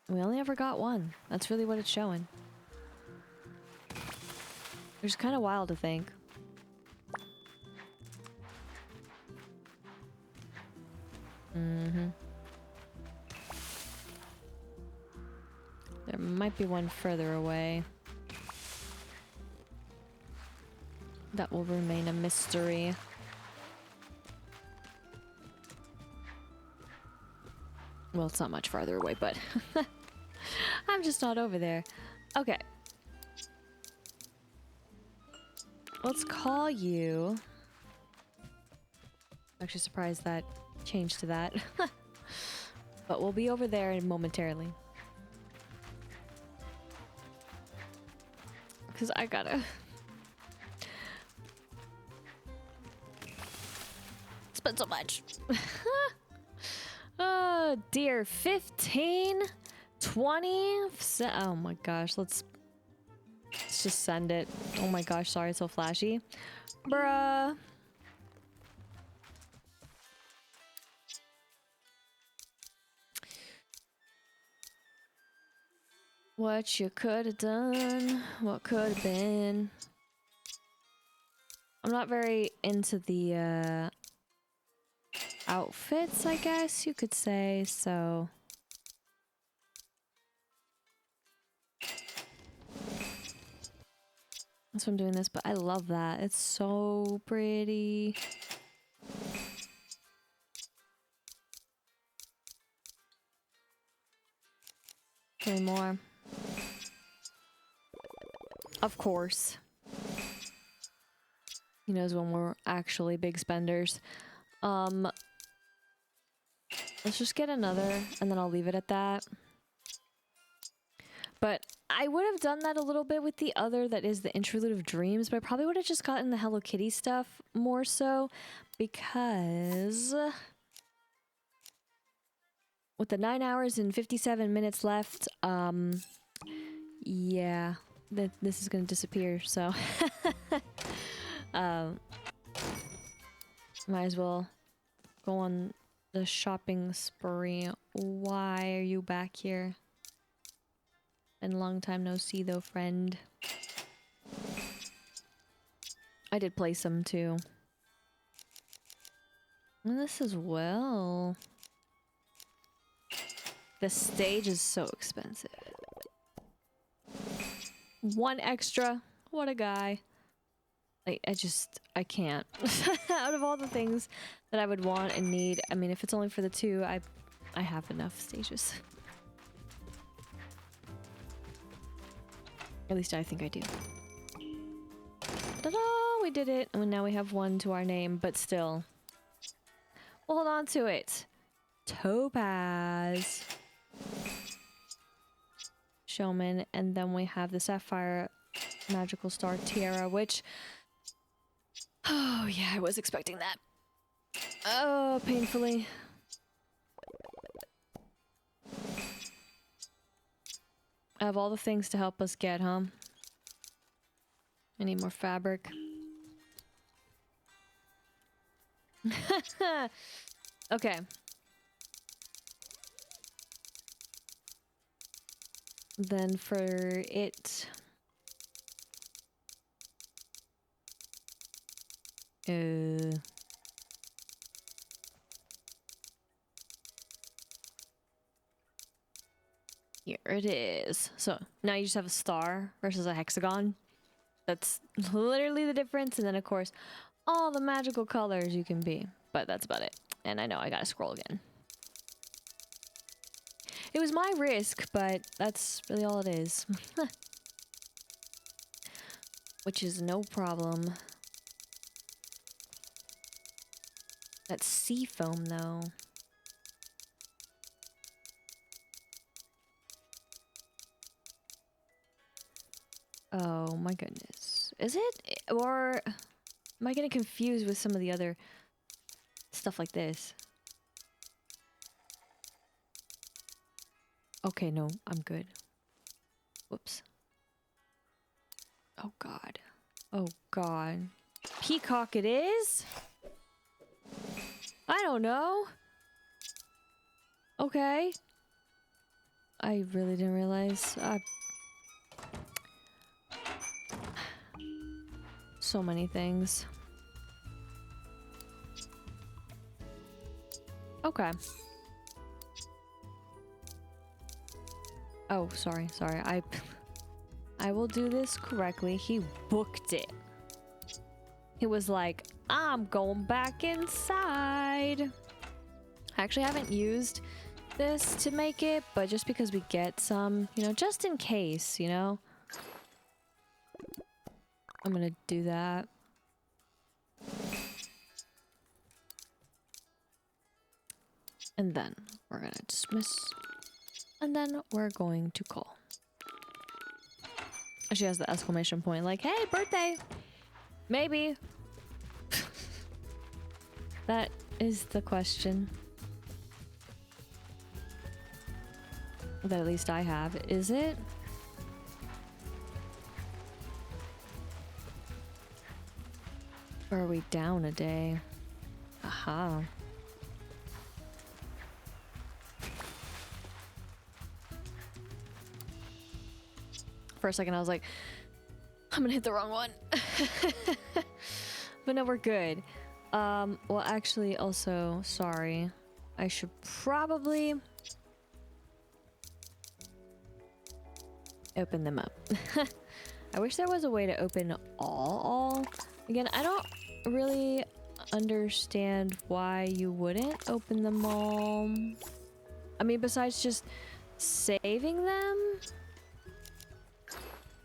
We only ever got one. That's really what it's showing. Which is kind of wild to think. Mm-hmm. There might be one further away. That will remain a mystery. Well, it's not much farther away, but I'm just not over there. Okay. Let's call you... I'm actually surprised that changed to that. But we'll be over there momentarily. Because I gotta... spend so much. Oh dear. 15? 20? Oh my gosh, let's just send it. Oh my gosh, sorry it's so flashy. Bruh. What you could have done, what could have been. I'm not very into the outfits, I guess you could say, so... That's why I'm doing this, but I love that. It's so pretty. Three more. Of course. He knows when we're actually big spenders. Let's just get another, and then I'll leave it at that. But I would have done that a little bit with the other that is the Interlude of Dreams, but I probably would have just gotten the Hello Kitty stuff more so, because with the 9 hours and 57 minutes left, yeah, this is gonna disappear, so might as well go on the shopping spree. Why are you back here? Been a long time no see though, friend. I did play some too. And this as well. The stage is so expensive. One extra. What a guy. Like, I can't. Out of all the things that I would want and need, I mean, if it's only for the two, I have enough stages. At least I think I do. Ta-da! We did it. And now we have 1 to our name, but still. We'll hold on to it. Topaz. Showman. And then we have the Sapphire Magical Star Tiara, which... Oh, yeah, I was expecting that. Oh, painfully. I have all the things to help us get, huh? I need more fabric. Okay. Then for it... Here it is. So now you just have a star versus a hexagon. That's literally the difference. And then of course, all the magical colors you can be. But that's about it. And I know I gotta scroll again. It was my risk, but that's really all it is. Which is no problem. That sea foam though. Oh my goodness. Is it? Or am I getting confused with some of the other stuff like this? Okay, no, I'm good. Whoops. Oh god. Oh god. Peacock it is? I don't know. Okay. I really didn't realize. So many things. Okay. Oh, sorry. I will do this correctly. He booked it. He was like, I'm going back inside. I actually haven't used this to make it, but just because we get some, you know, just in case, you know? I'm gonna do that. And then we're gonna dismiss. And then we're going to call. She has the exclamation point like, hey, birthday! Maybe. That is the question. That at least I have. Is it? Or are we down a day? Aha. For a second I was like, I'm gonna hit the wrong one. But no, we're good. Well actually also, sorry. I should probably open them up. I wish there was a way to open all. Again, I don't really understand why you wouldn't open them all. I mean, besides just saving them.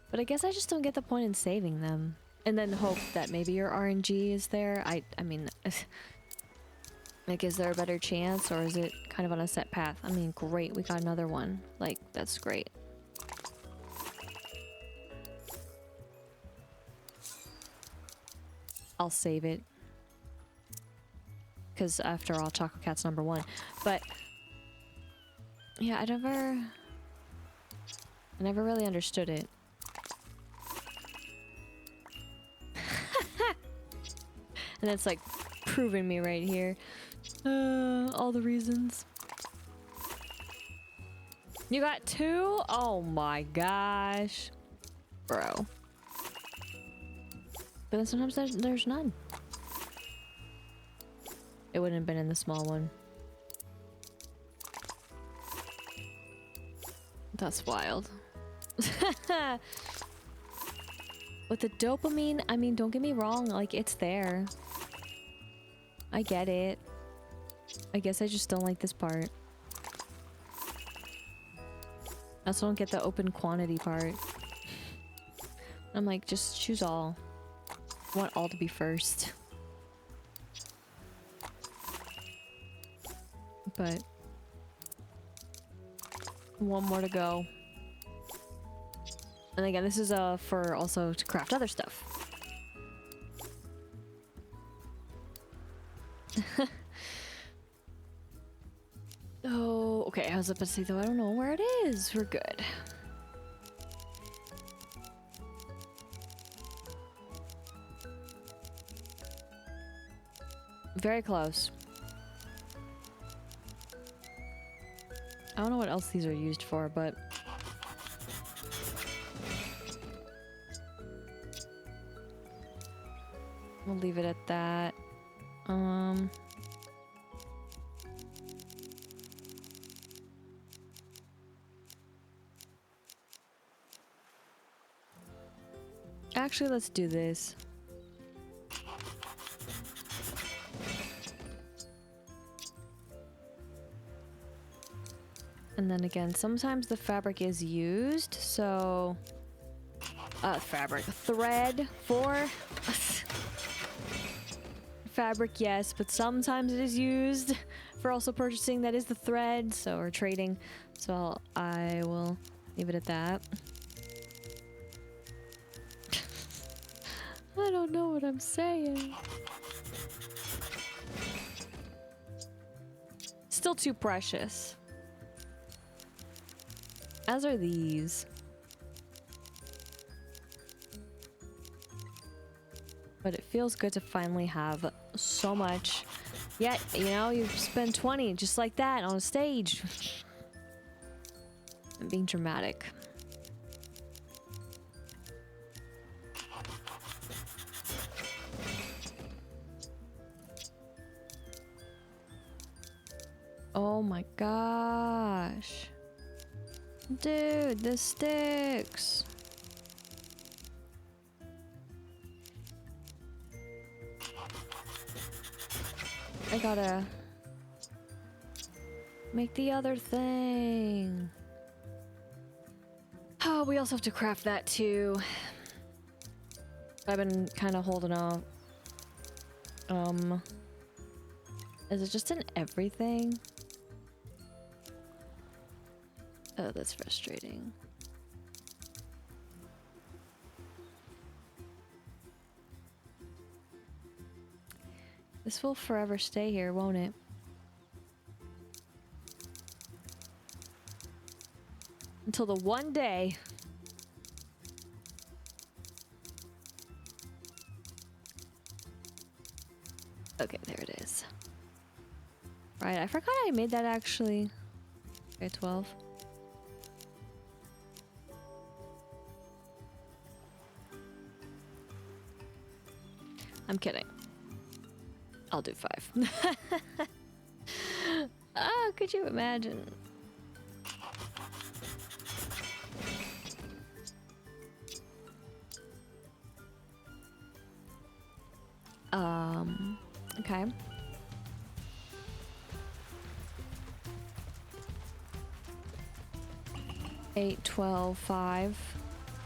But I guess I just don't get the point in saving them. And then hope that maybe your RNG is there. I mean, like, is there a better chance? Or is it kind of on a set path? I mean, great, we got another one. Like, that's great. I'll save it. Because after all, Chocolate Cat's #1. But, yeah, I never really understood it. And it's like proving me right here. All the reasons. You got 2? Oh my gosh. Bro. But then sometimes there's none. It wouldn't have been in the small one. That's wild. With the dopamine, I mean, don't get me wrong, like, it's there. I get it. I guess I just don't like this part. I also don't get the open quantity part. I'm like, just choose all. want all to be first. But one more to go. And again, this is for also to craft other stuff. Oh, okay. I was about to say though, I don't know where it is. We're good. Very close. I don't know what else these are used for, but we'll leave it at that. Actually, let's do this. And then again, sometimes the fabric is used, so... thread for... fabric, yes, but sometimes it is used for also purchasing. That is the thread, so, or trading. So I will leave it at that. I don't know what I'm saying. Still too precious. As are these. But it feels good to finally have so much. Yet, you know, you spend 20 just like that on a stage. I'm being dramatic. Oh my gosh. Dude, this sticks. I gotta make the other thing. Oh, we also have to craft that too. I've been kind of holding off. Is it just in everything? Oh, that's frustrating. This will forever stay here, won't it? Until the one day. Okay, there it is. Right, I forgot I made that actually. Okay, 12. I'm kidding. I'll do 5. Oh, could you imagine? Okay. Eight, 12, 5.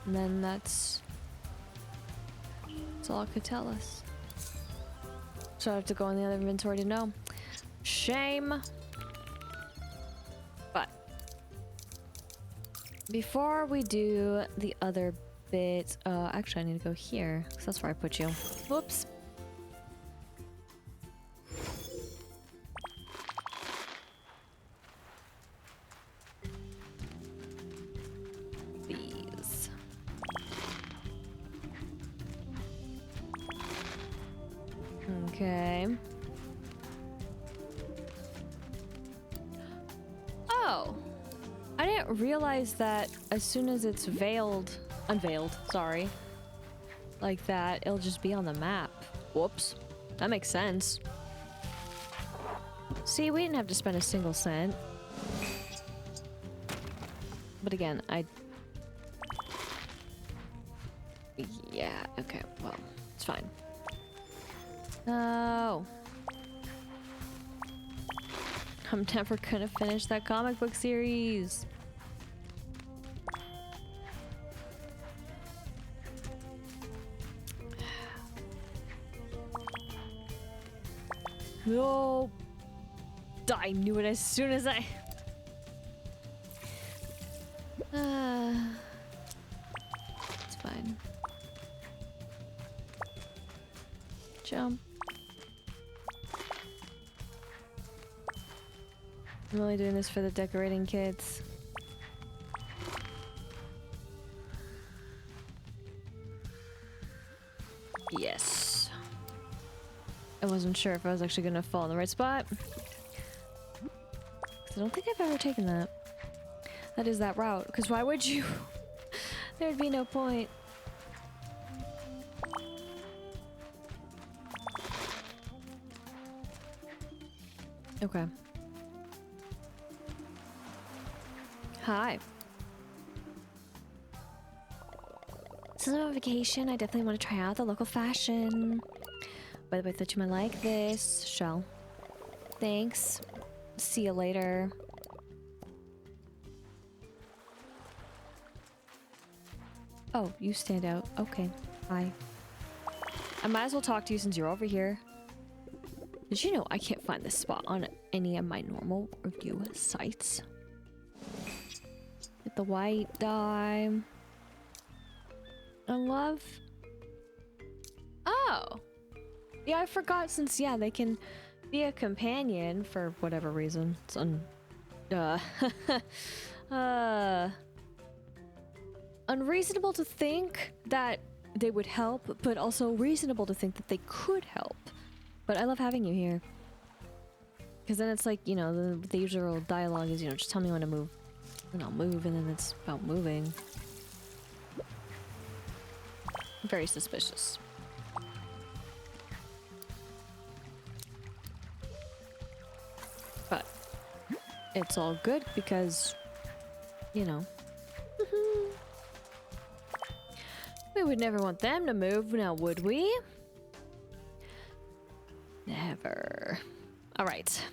And then that's all it could tell us. So I have to go in the other inventory to know. Shame. But before we do the other bit, actually I need to go here because that's where I put you. Whoops. These. Okay. Oh, I didn't realize that as soon as it's unveiled, sorry, like that, it'll just be on the map. Whoops. That makes sense. See, we didn't have to spend a single cent. But again, yeah, okay, well, it's fine. No. I'm never gonna finish that comic book series. Oh, I knew it as soon as I... It's fine. Jump. I'm only doing this for the decorating kits. Yes. I wasn't sure if I was actually gonna fall in the right spot. 'Cause I don't think I've ever taken that. That is that route. Because why would you? There'd be no point. Okay. Hi. Since I'm on vacation, I definitely want to try out the local fashion. By the way, I thought you might like this. Shell. Thanks. See you later. Oh, you stand out. Okay. Hi. I might as well talk to you since you're over here. Did you know I can't find this spot on any of my normal review sites? Get the white dye. I love... Oh! Yeah, I forgot since, yeah, they can be a companion for whatever reason. It's unreasonable to think that they would help, but also reasonable to think that they could help. But I love having you here. Because then it's like, you know, the usual dialogue is, you know, just tell me when to move. And I'll move, and then it's about moving. Very suspicious. But it's all good because, you know, we would never want them to move, now would we? Never. All right.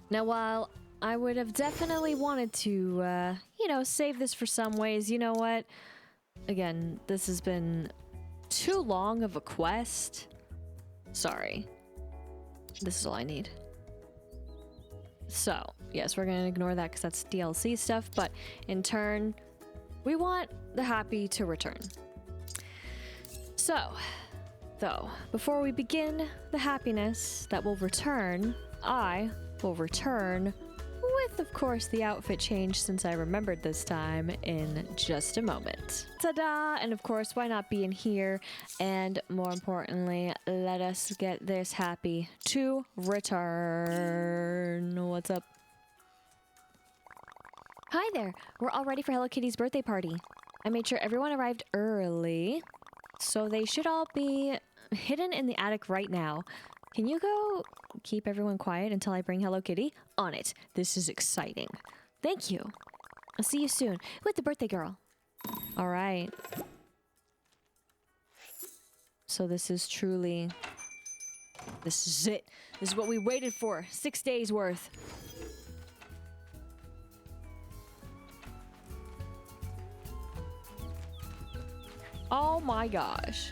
Now, while I would have definitely wanted to, you know, save this for some ways, you know what? Again, this has been too long of a quest. Sorry. This is all I need. So, yes, we're gonna ignore that because that's DLC stuff, but in turn, we want the happy to return. So, though, before we begin the happiness that will return, I will return with, of course, the outfit change since I remembered this time in just a moment. Ta-da! And of course, why not be in here? And more importantly, let us get this happy to return. What's up? Hi there! We're all ready for Hello Kitty's birthday party. I made sure everyone arrived early, so they should all be hidden in the attic right now. Can you go keep everyone quiet until I bring Hello Kitty? On it. This is exciting. Thank you. I'll see you soon with the birthday girl. All right. So this is truly... This is it. This is what we waited for. 6 days worth. Oh my gosh.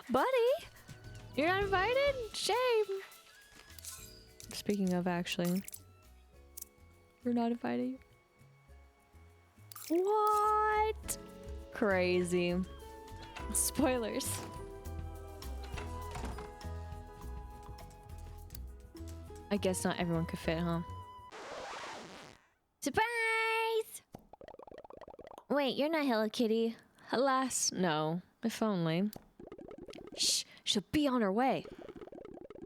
Buddy, you're not invited? Shame. Speaking of, actually, you're not invited. What? Crazy. Spoilers. I guess not everyone could fit, huh? Surprise! Wait, you're not Hello Kitty. Alas, no. If only. Shh, she'll be on her way.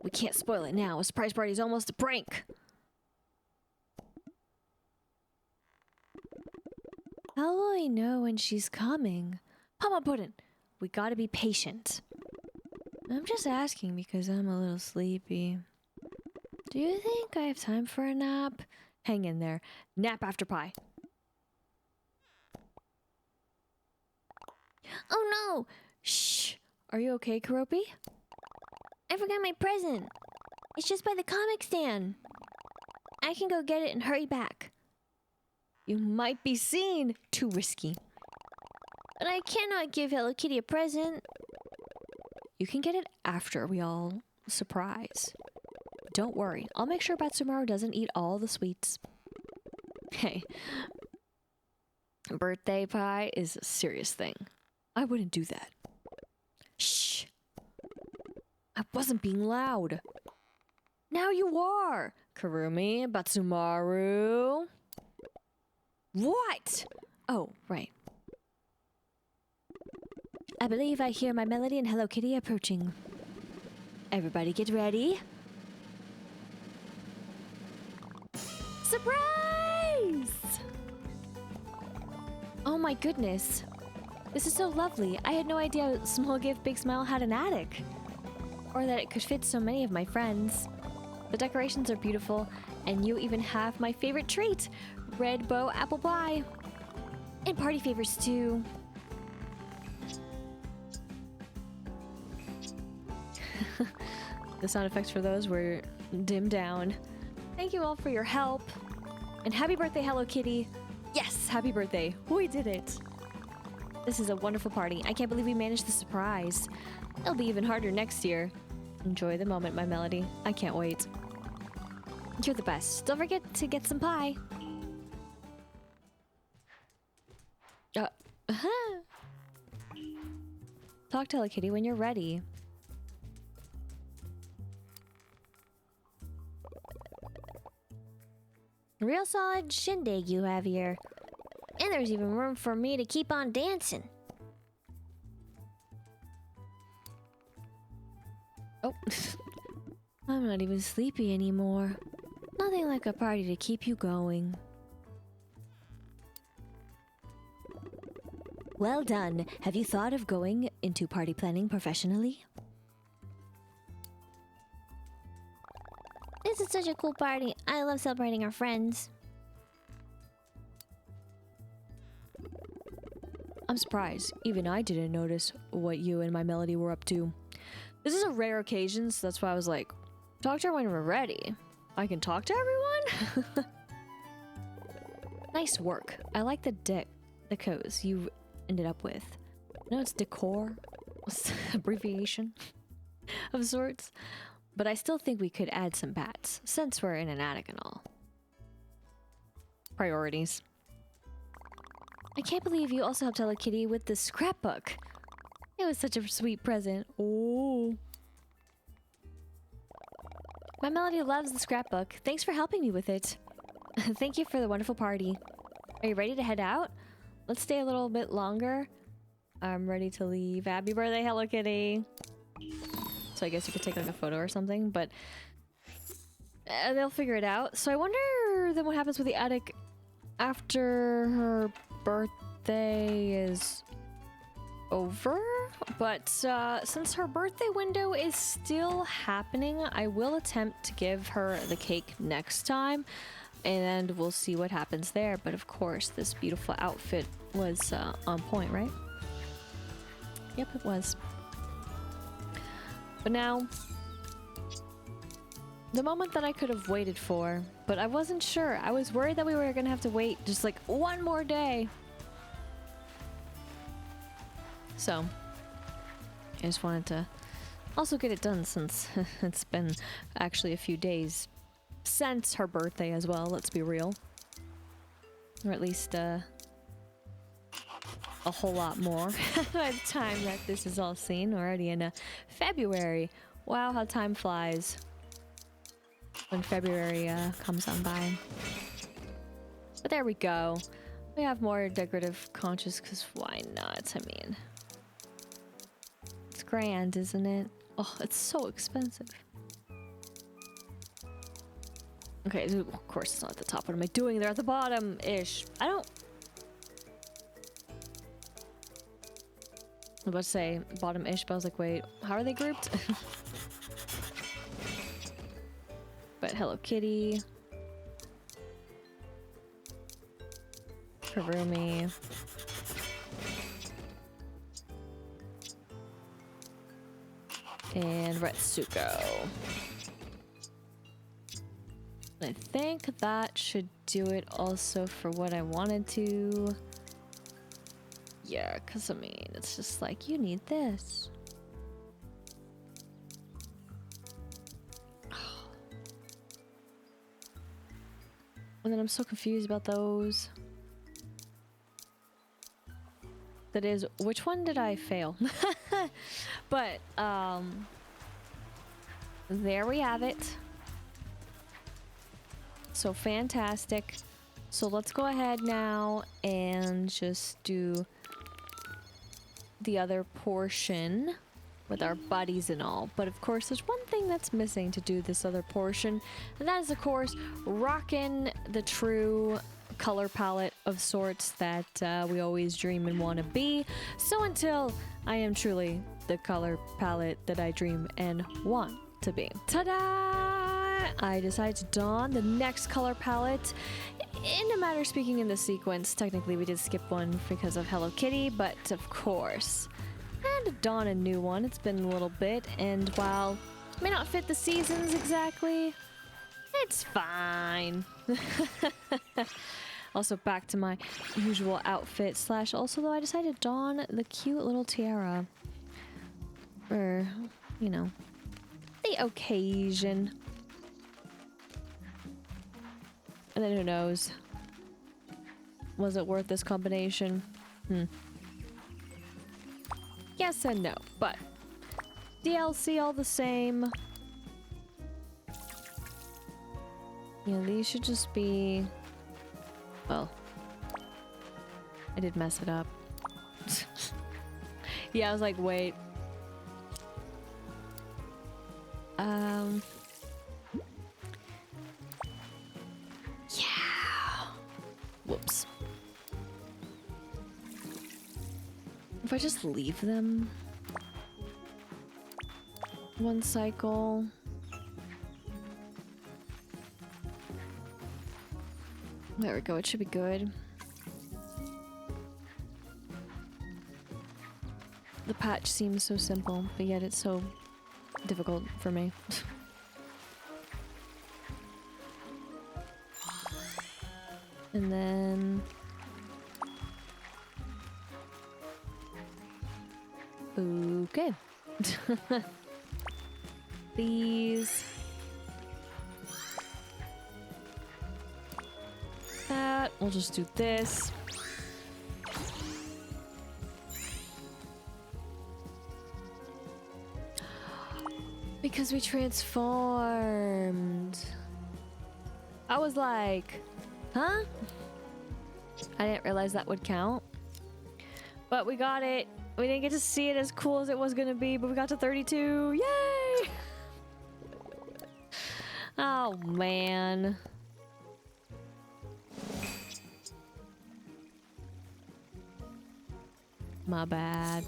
We can't spoil it now. A surprise party is almost a prank. How will I know when she's coming? Papa Puddin', we gotta be patient. I'm just asking because I'm a little sleepy. Do you think I have time for a nap? Hang in there. Nap after pie. Oh no! Shh! Are you okay, Karopi? I forgot my present. It's just by the comic stand. I can go get it and hurry back. You might be seen. Too risky. But I cannot give Hello Kitty a present. You can get it after we all surprise. Don't worry, I'll make sure Batsumaru doesn't eat all the sweets. Hey, birthday pie is a serious thing. I wouldn't do that. Shh! I wasn't being loud. Now you are! Kurumi, Batsumaru. What? Oh, right. I believe I hear my Melody and Hello Kitty approaching. Everybody get ready. Surprise! Oh my goodness. This is so lovely. I had no idea Small Gift Big Smile had an attic. Or that it could fit so many of my friends. The decorations are beautiful, and you even have my favorite treat, red bow apple pie. And party favors too. The sound effects for those were dimmed down. Thank you all for your help. And happy birthday, Hello Kitty. Yes, happy birthday. We did it. This is a wonderful party. I can't believe we managed the surprise. It'll be even harder next year. Enjoy the moment, my Melody. I can't wait. You're the best. Don't forget to get some pie. Talk to Hello Kitty when you're ready. Real solid shindig you have here. And there's even room for me to keep on dancing. Oh. I'm not even sleepy anymore. Nothing like a party to keep you going. Well done. Have you thought of going into party planning professionally? This is such a cool party. I love celebrating our friends. I'm surprised. Even I didn't notice what you and my Melody were up to. This is a rare occasion, so that's why I was like, talk to her when we're ready. I can talk to everyone? Nice work. I like the decos you ended up with. I know it's decor, abbreviation of sorts, but I still think we could add some bats, since we're in an attic and all. Priorities. I can't believe you also helped Hello Kitty with the scrapbook. It was such a sweet present. Oh. My Melody loves the scrapbook. Thanks for helping me with it. Thank you for the wonderful party. Are you ready to head out? Let's stay a little bit longer. I'm ready to leave. Happy birthday, Hello Kitty. So I guess you could take like a photo or something, but they'll figure it out. So I wonder then what happens with the attic after her birthday is over. But since her birthday window is still happening, I will attempt to give her the cake next time, and we'll see what happens there. But of course, this beautiful outfit was on point, right? Yep, it was. But now, the moment that I could have waited for, but I wasn't sure. I was worried that we were gonna have to wait just like one more day. So, I just wanted to also get it done since it's been actually a few days since her birthday as well, let's be real. Or at least a whole lot more by the time that this is all seen. Already in February. Wow, how time flies when February comes on by. But there we go. We have more decorative conches, because why not? I mean, it's grand, isn't it? Oh, it's so expensive. Okay, of course it's not at the top. What am I doing? They're at the bottom-ish. I was about to say bottom-ish, but I was like, wait, how are they grouped? But Hello Kitty. Kurumi. And Retsuko. I think that should do it also for what I wanted to. Yeah, because I mean, it's just like, you need this. And then I'm so confused about those. That is, which one did I fail? But, there we have it. So fantastic. So let's go ahead now and just do the other portion with our buddies and all. But of course, there's one thing that's missing to do this other portion, and that is, of course, rocking the true color palette of sorts that we always dream and want to be. So until I am truly the color palette that I dream and want to be. Ta-da! I decided to don the next color palette. In a matter of speaking in the sequence, technically we did skip one because of Hello Kitty, but of course, I had to don a new one. It's been a little bit, and while it may not fit the seasons exactly, it's fine. Also back to my usual outfit slash also though I decided to don the cute little tiara for, you know, the occasion. And then who knows? Was it worth this combination? Yes and no, but DLC all the same. Yeah, these should just be... Well, I did mess it up. Yeah, I was like, wait. Yeah. Whoops. If I just leave them one cycle. There we go, it should be good. The patch seems so simple, but yet it's so difficult for me. And then... Okay. These... That. We'll just do this. Because we transformed. I was like, huh? I didn't realize that would count. But we got it. We didn't get to see it as cool as it was gonna be, but we got to 32. Yay! Oh, man. My bad.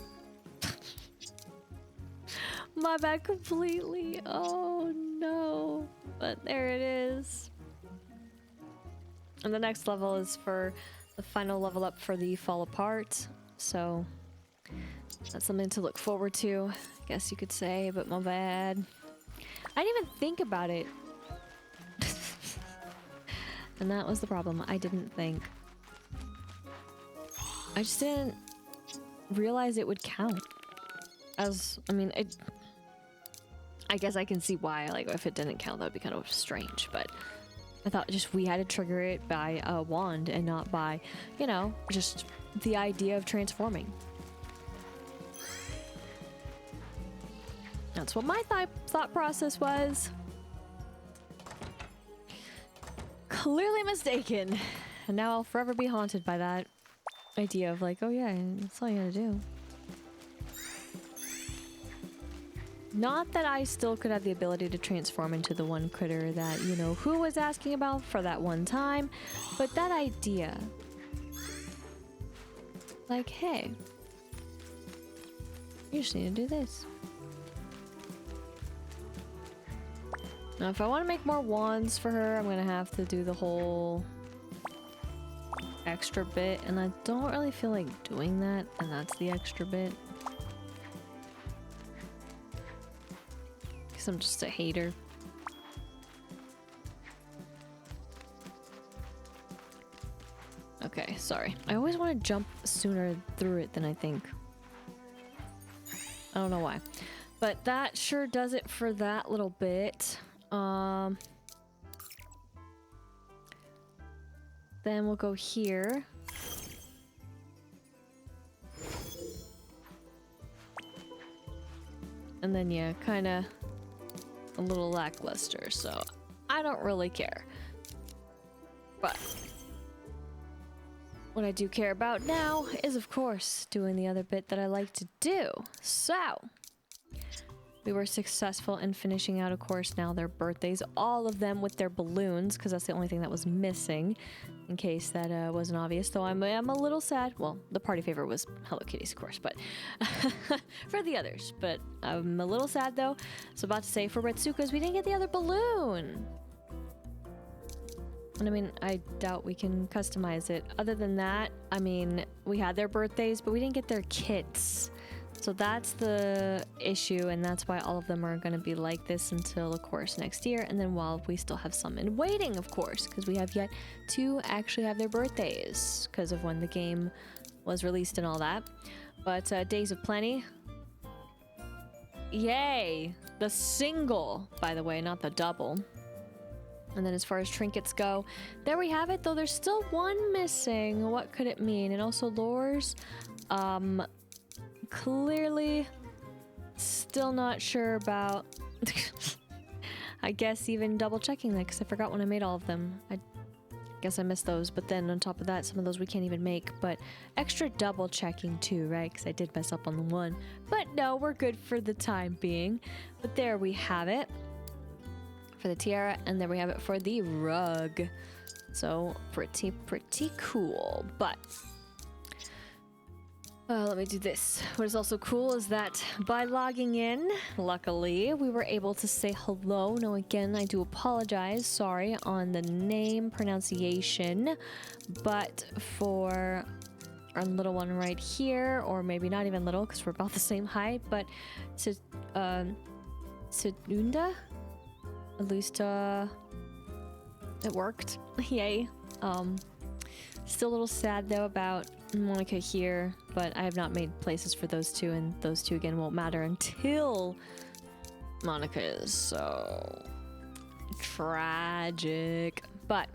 My bad completely. Oh no. But there it is. And the next level is for the final level up for the Fall Apart. So that's something to look forward to, I guess you could say, but my bad. I didn't even think about it. And that was the problem. I didn't think. I just didn't realize it would count. As, I mean, I guess I can see why, like, if it didn't count, that would be kind of strange, but I thought just we had to trigger it by a wand and not by, you know, just the idea of transforming. That's what my thought process was. Clearly mistaken. And now I'll forever be haunted by that idea of like, oh yeah, that's all you gotta do. Not that I still could have the ability to transform into the one critter that, you know, who was asking about for that one time, but that idea. Like, hey, you just need to do this. Now, if I want to make more wands for her, I'm gonna have to do the whole extra bit, and I don't really feel like doing that, and that's the extra bit. Because I'm just a hater. Okay, sorry. I always want to jump sooner through it than I think. I don't know why. But that sure does it for that little bit. Then we'll go here. And then, yeah, kind of a little lackluster, so I don't really care. But what I do care about now is, of course, doing the other bit that I like to do. So, we were successful in finishing out, of course, now their birthdays. All of them with their balloons, because that's the only thing that was missing, in case that wasn't obvious. Though I'm a little sad. Well, the party favorite was Hello Kitty's, of course, but for the others. But I'm a little sad, though. So about to say, for Retsuka's, we didn't get the other balloon. And I mean, I doubt we can customize it. Other than that, I mean, we had their birthdays, but we didn't get their kits. So that's the issue, and that's why all of them are going to be like this until, of course, next year. And then while we still have some in waiting, of course, because we have yet to actually have their birthdays because of when the game was released and all that. But Days of Plenty. Yay! The single, by the way, not the double. And then as far as trinkets go, there we have it, though there's still one missing. What could it mean? And also lures. Clearly still not sure about I guess even double checking that, because I forgot when I made all of them. I guess I missed those, but then on top of that, some of those we can't even make. But extra double checking too, right? Because I did mess up on the one. But no, we're good for the time being. But there we have it for the tiara, and there we have it for the rug. So pretty cool. But let me do this. What is also cool is that by logging in, luckily, we were able to say hello. Now, again, I do apologize, sorry, on the name pronunciation, but for our little one right here, or maybe not even little, because we're about the same height, but Sedunda? At least, it worked. Yay. Still a little sad, though, about Monica here, but I have not made places for those two, and those two again won't matter until Monica is. So tragic. But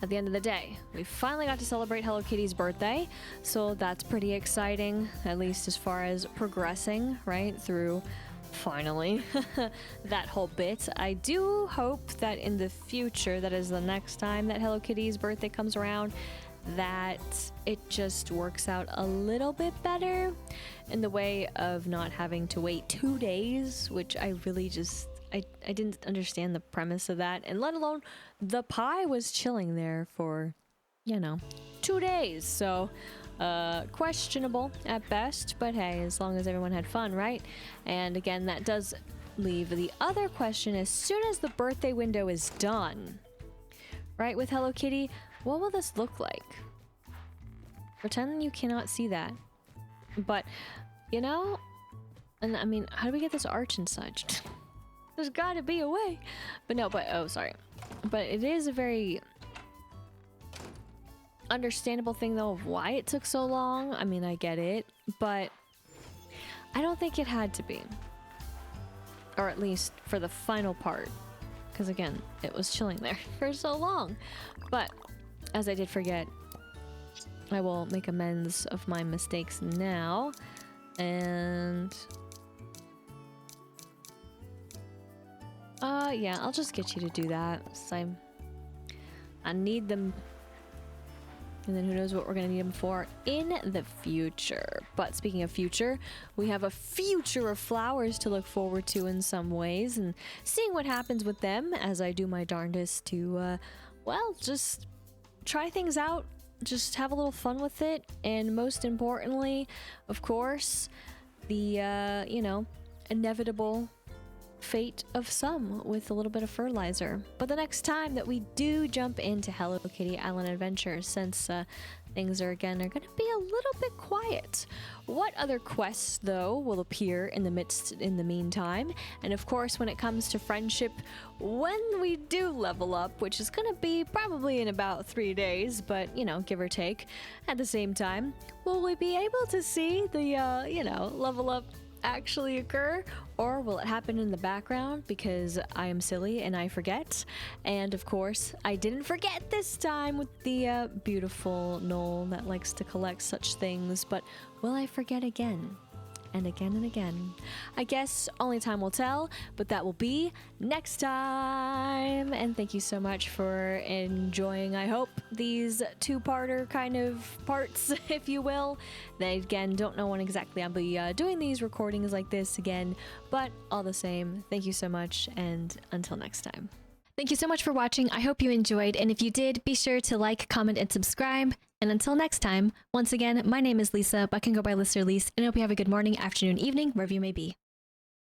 at the end of the day, we finally got to celebrate Hello Kitty's birthday, so that's pretty exciting, at least as far as progressing right through finally that whole bit. I do hope that in the future, that is the next time that Hello Kitty's birthday comes around, that it just works out a little bit better in the way of not having to wait 2 days, which I really just I didn't understand the premise of that, and let alone the pie was chilling there for 2 days. So questionable at best, but hey, as long as everyone had fun, right? And again, that does leave the other question: as soon as the birthday window is done, right, with Hello Kitty, what will this look like? Pretend you cannot see that. But, and I mean, how do we get this arch inside? There's gotta be a way. But no, oh, sorry. But it is a very understandable thing, though, of why it took so long. I mean, I get it, but I don't think it had to be. Or at least for the final part. Because again, it was chilling there for so long. But as I did forget, I will make amends of my mistakes now. And yeah, I'll just get you to do that. I need them. And then who knows what we're going to need them for in the future. But speaking of future, we have a future of flowers to look forward to in some ways, and seeing what happens with them as I do my darndest to, well, just try things out, just have a little fun with it, and most importantly, of course, the, inevitable fate of some with a little bit of fertilizer. But the next time that we do jump into Hello Kitty Island Adventure, since things are gonna be a little bit quiet. What other quests though will appear in the meantime? And of course, when it comes to friendship, when we do level up, which is gonna be probably in about 3 days, but you know, give or take, at the same time, will we be able to see the level up actually occur, or will it happen in the background because I am silly and I forget? And of course, I didn't forget this time with the beautiful Knoll that likes to collect such things, but will I forget again? And again and again. I guess only time will tell, but that will be next time. And thank you so much for enjoying, I hope, these two-parter kind of parts, if you will. They, again, don't know when exactly I'll be doing these recordings like this again, but all the same, thank you so much, and until next time. Thank you so much for watching. I hope you enjoyed, and if you did, be sure to like, comment, and subscribe. And until next time, once again, my name is Lisa, but I can go by Lister Lise, and I hope you have a good morning, afternoon, evening, wherever you may be.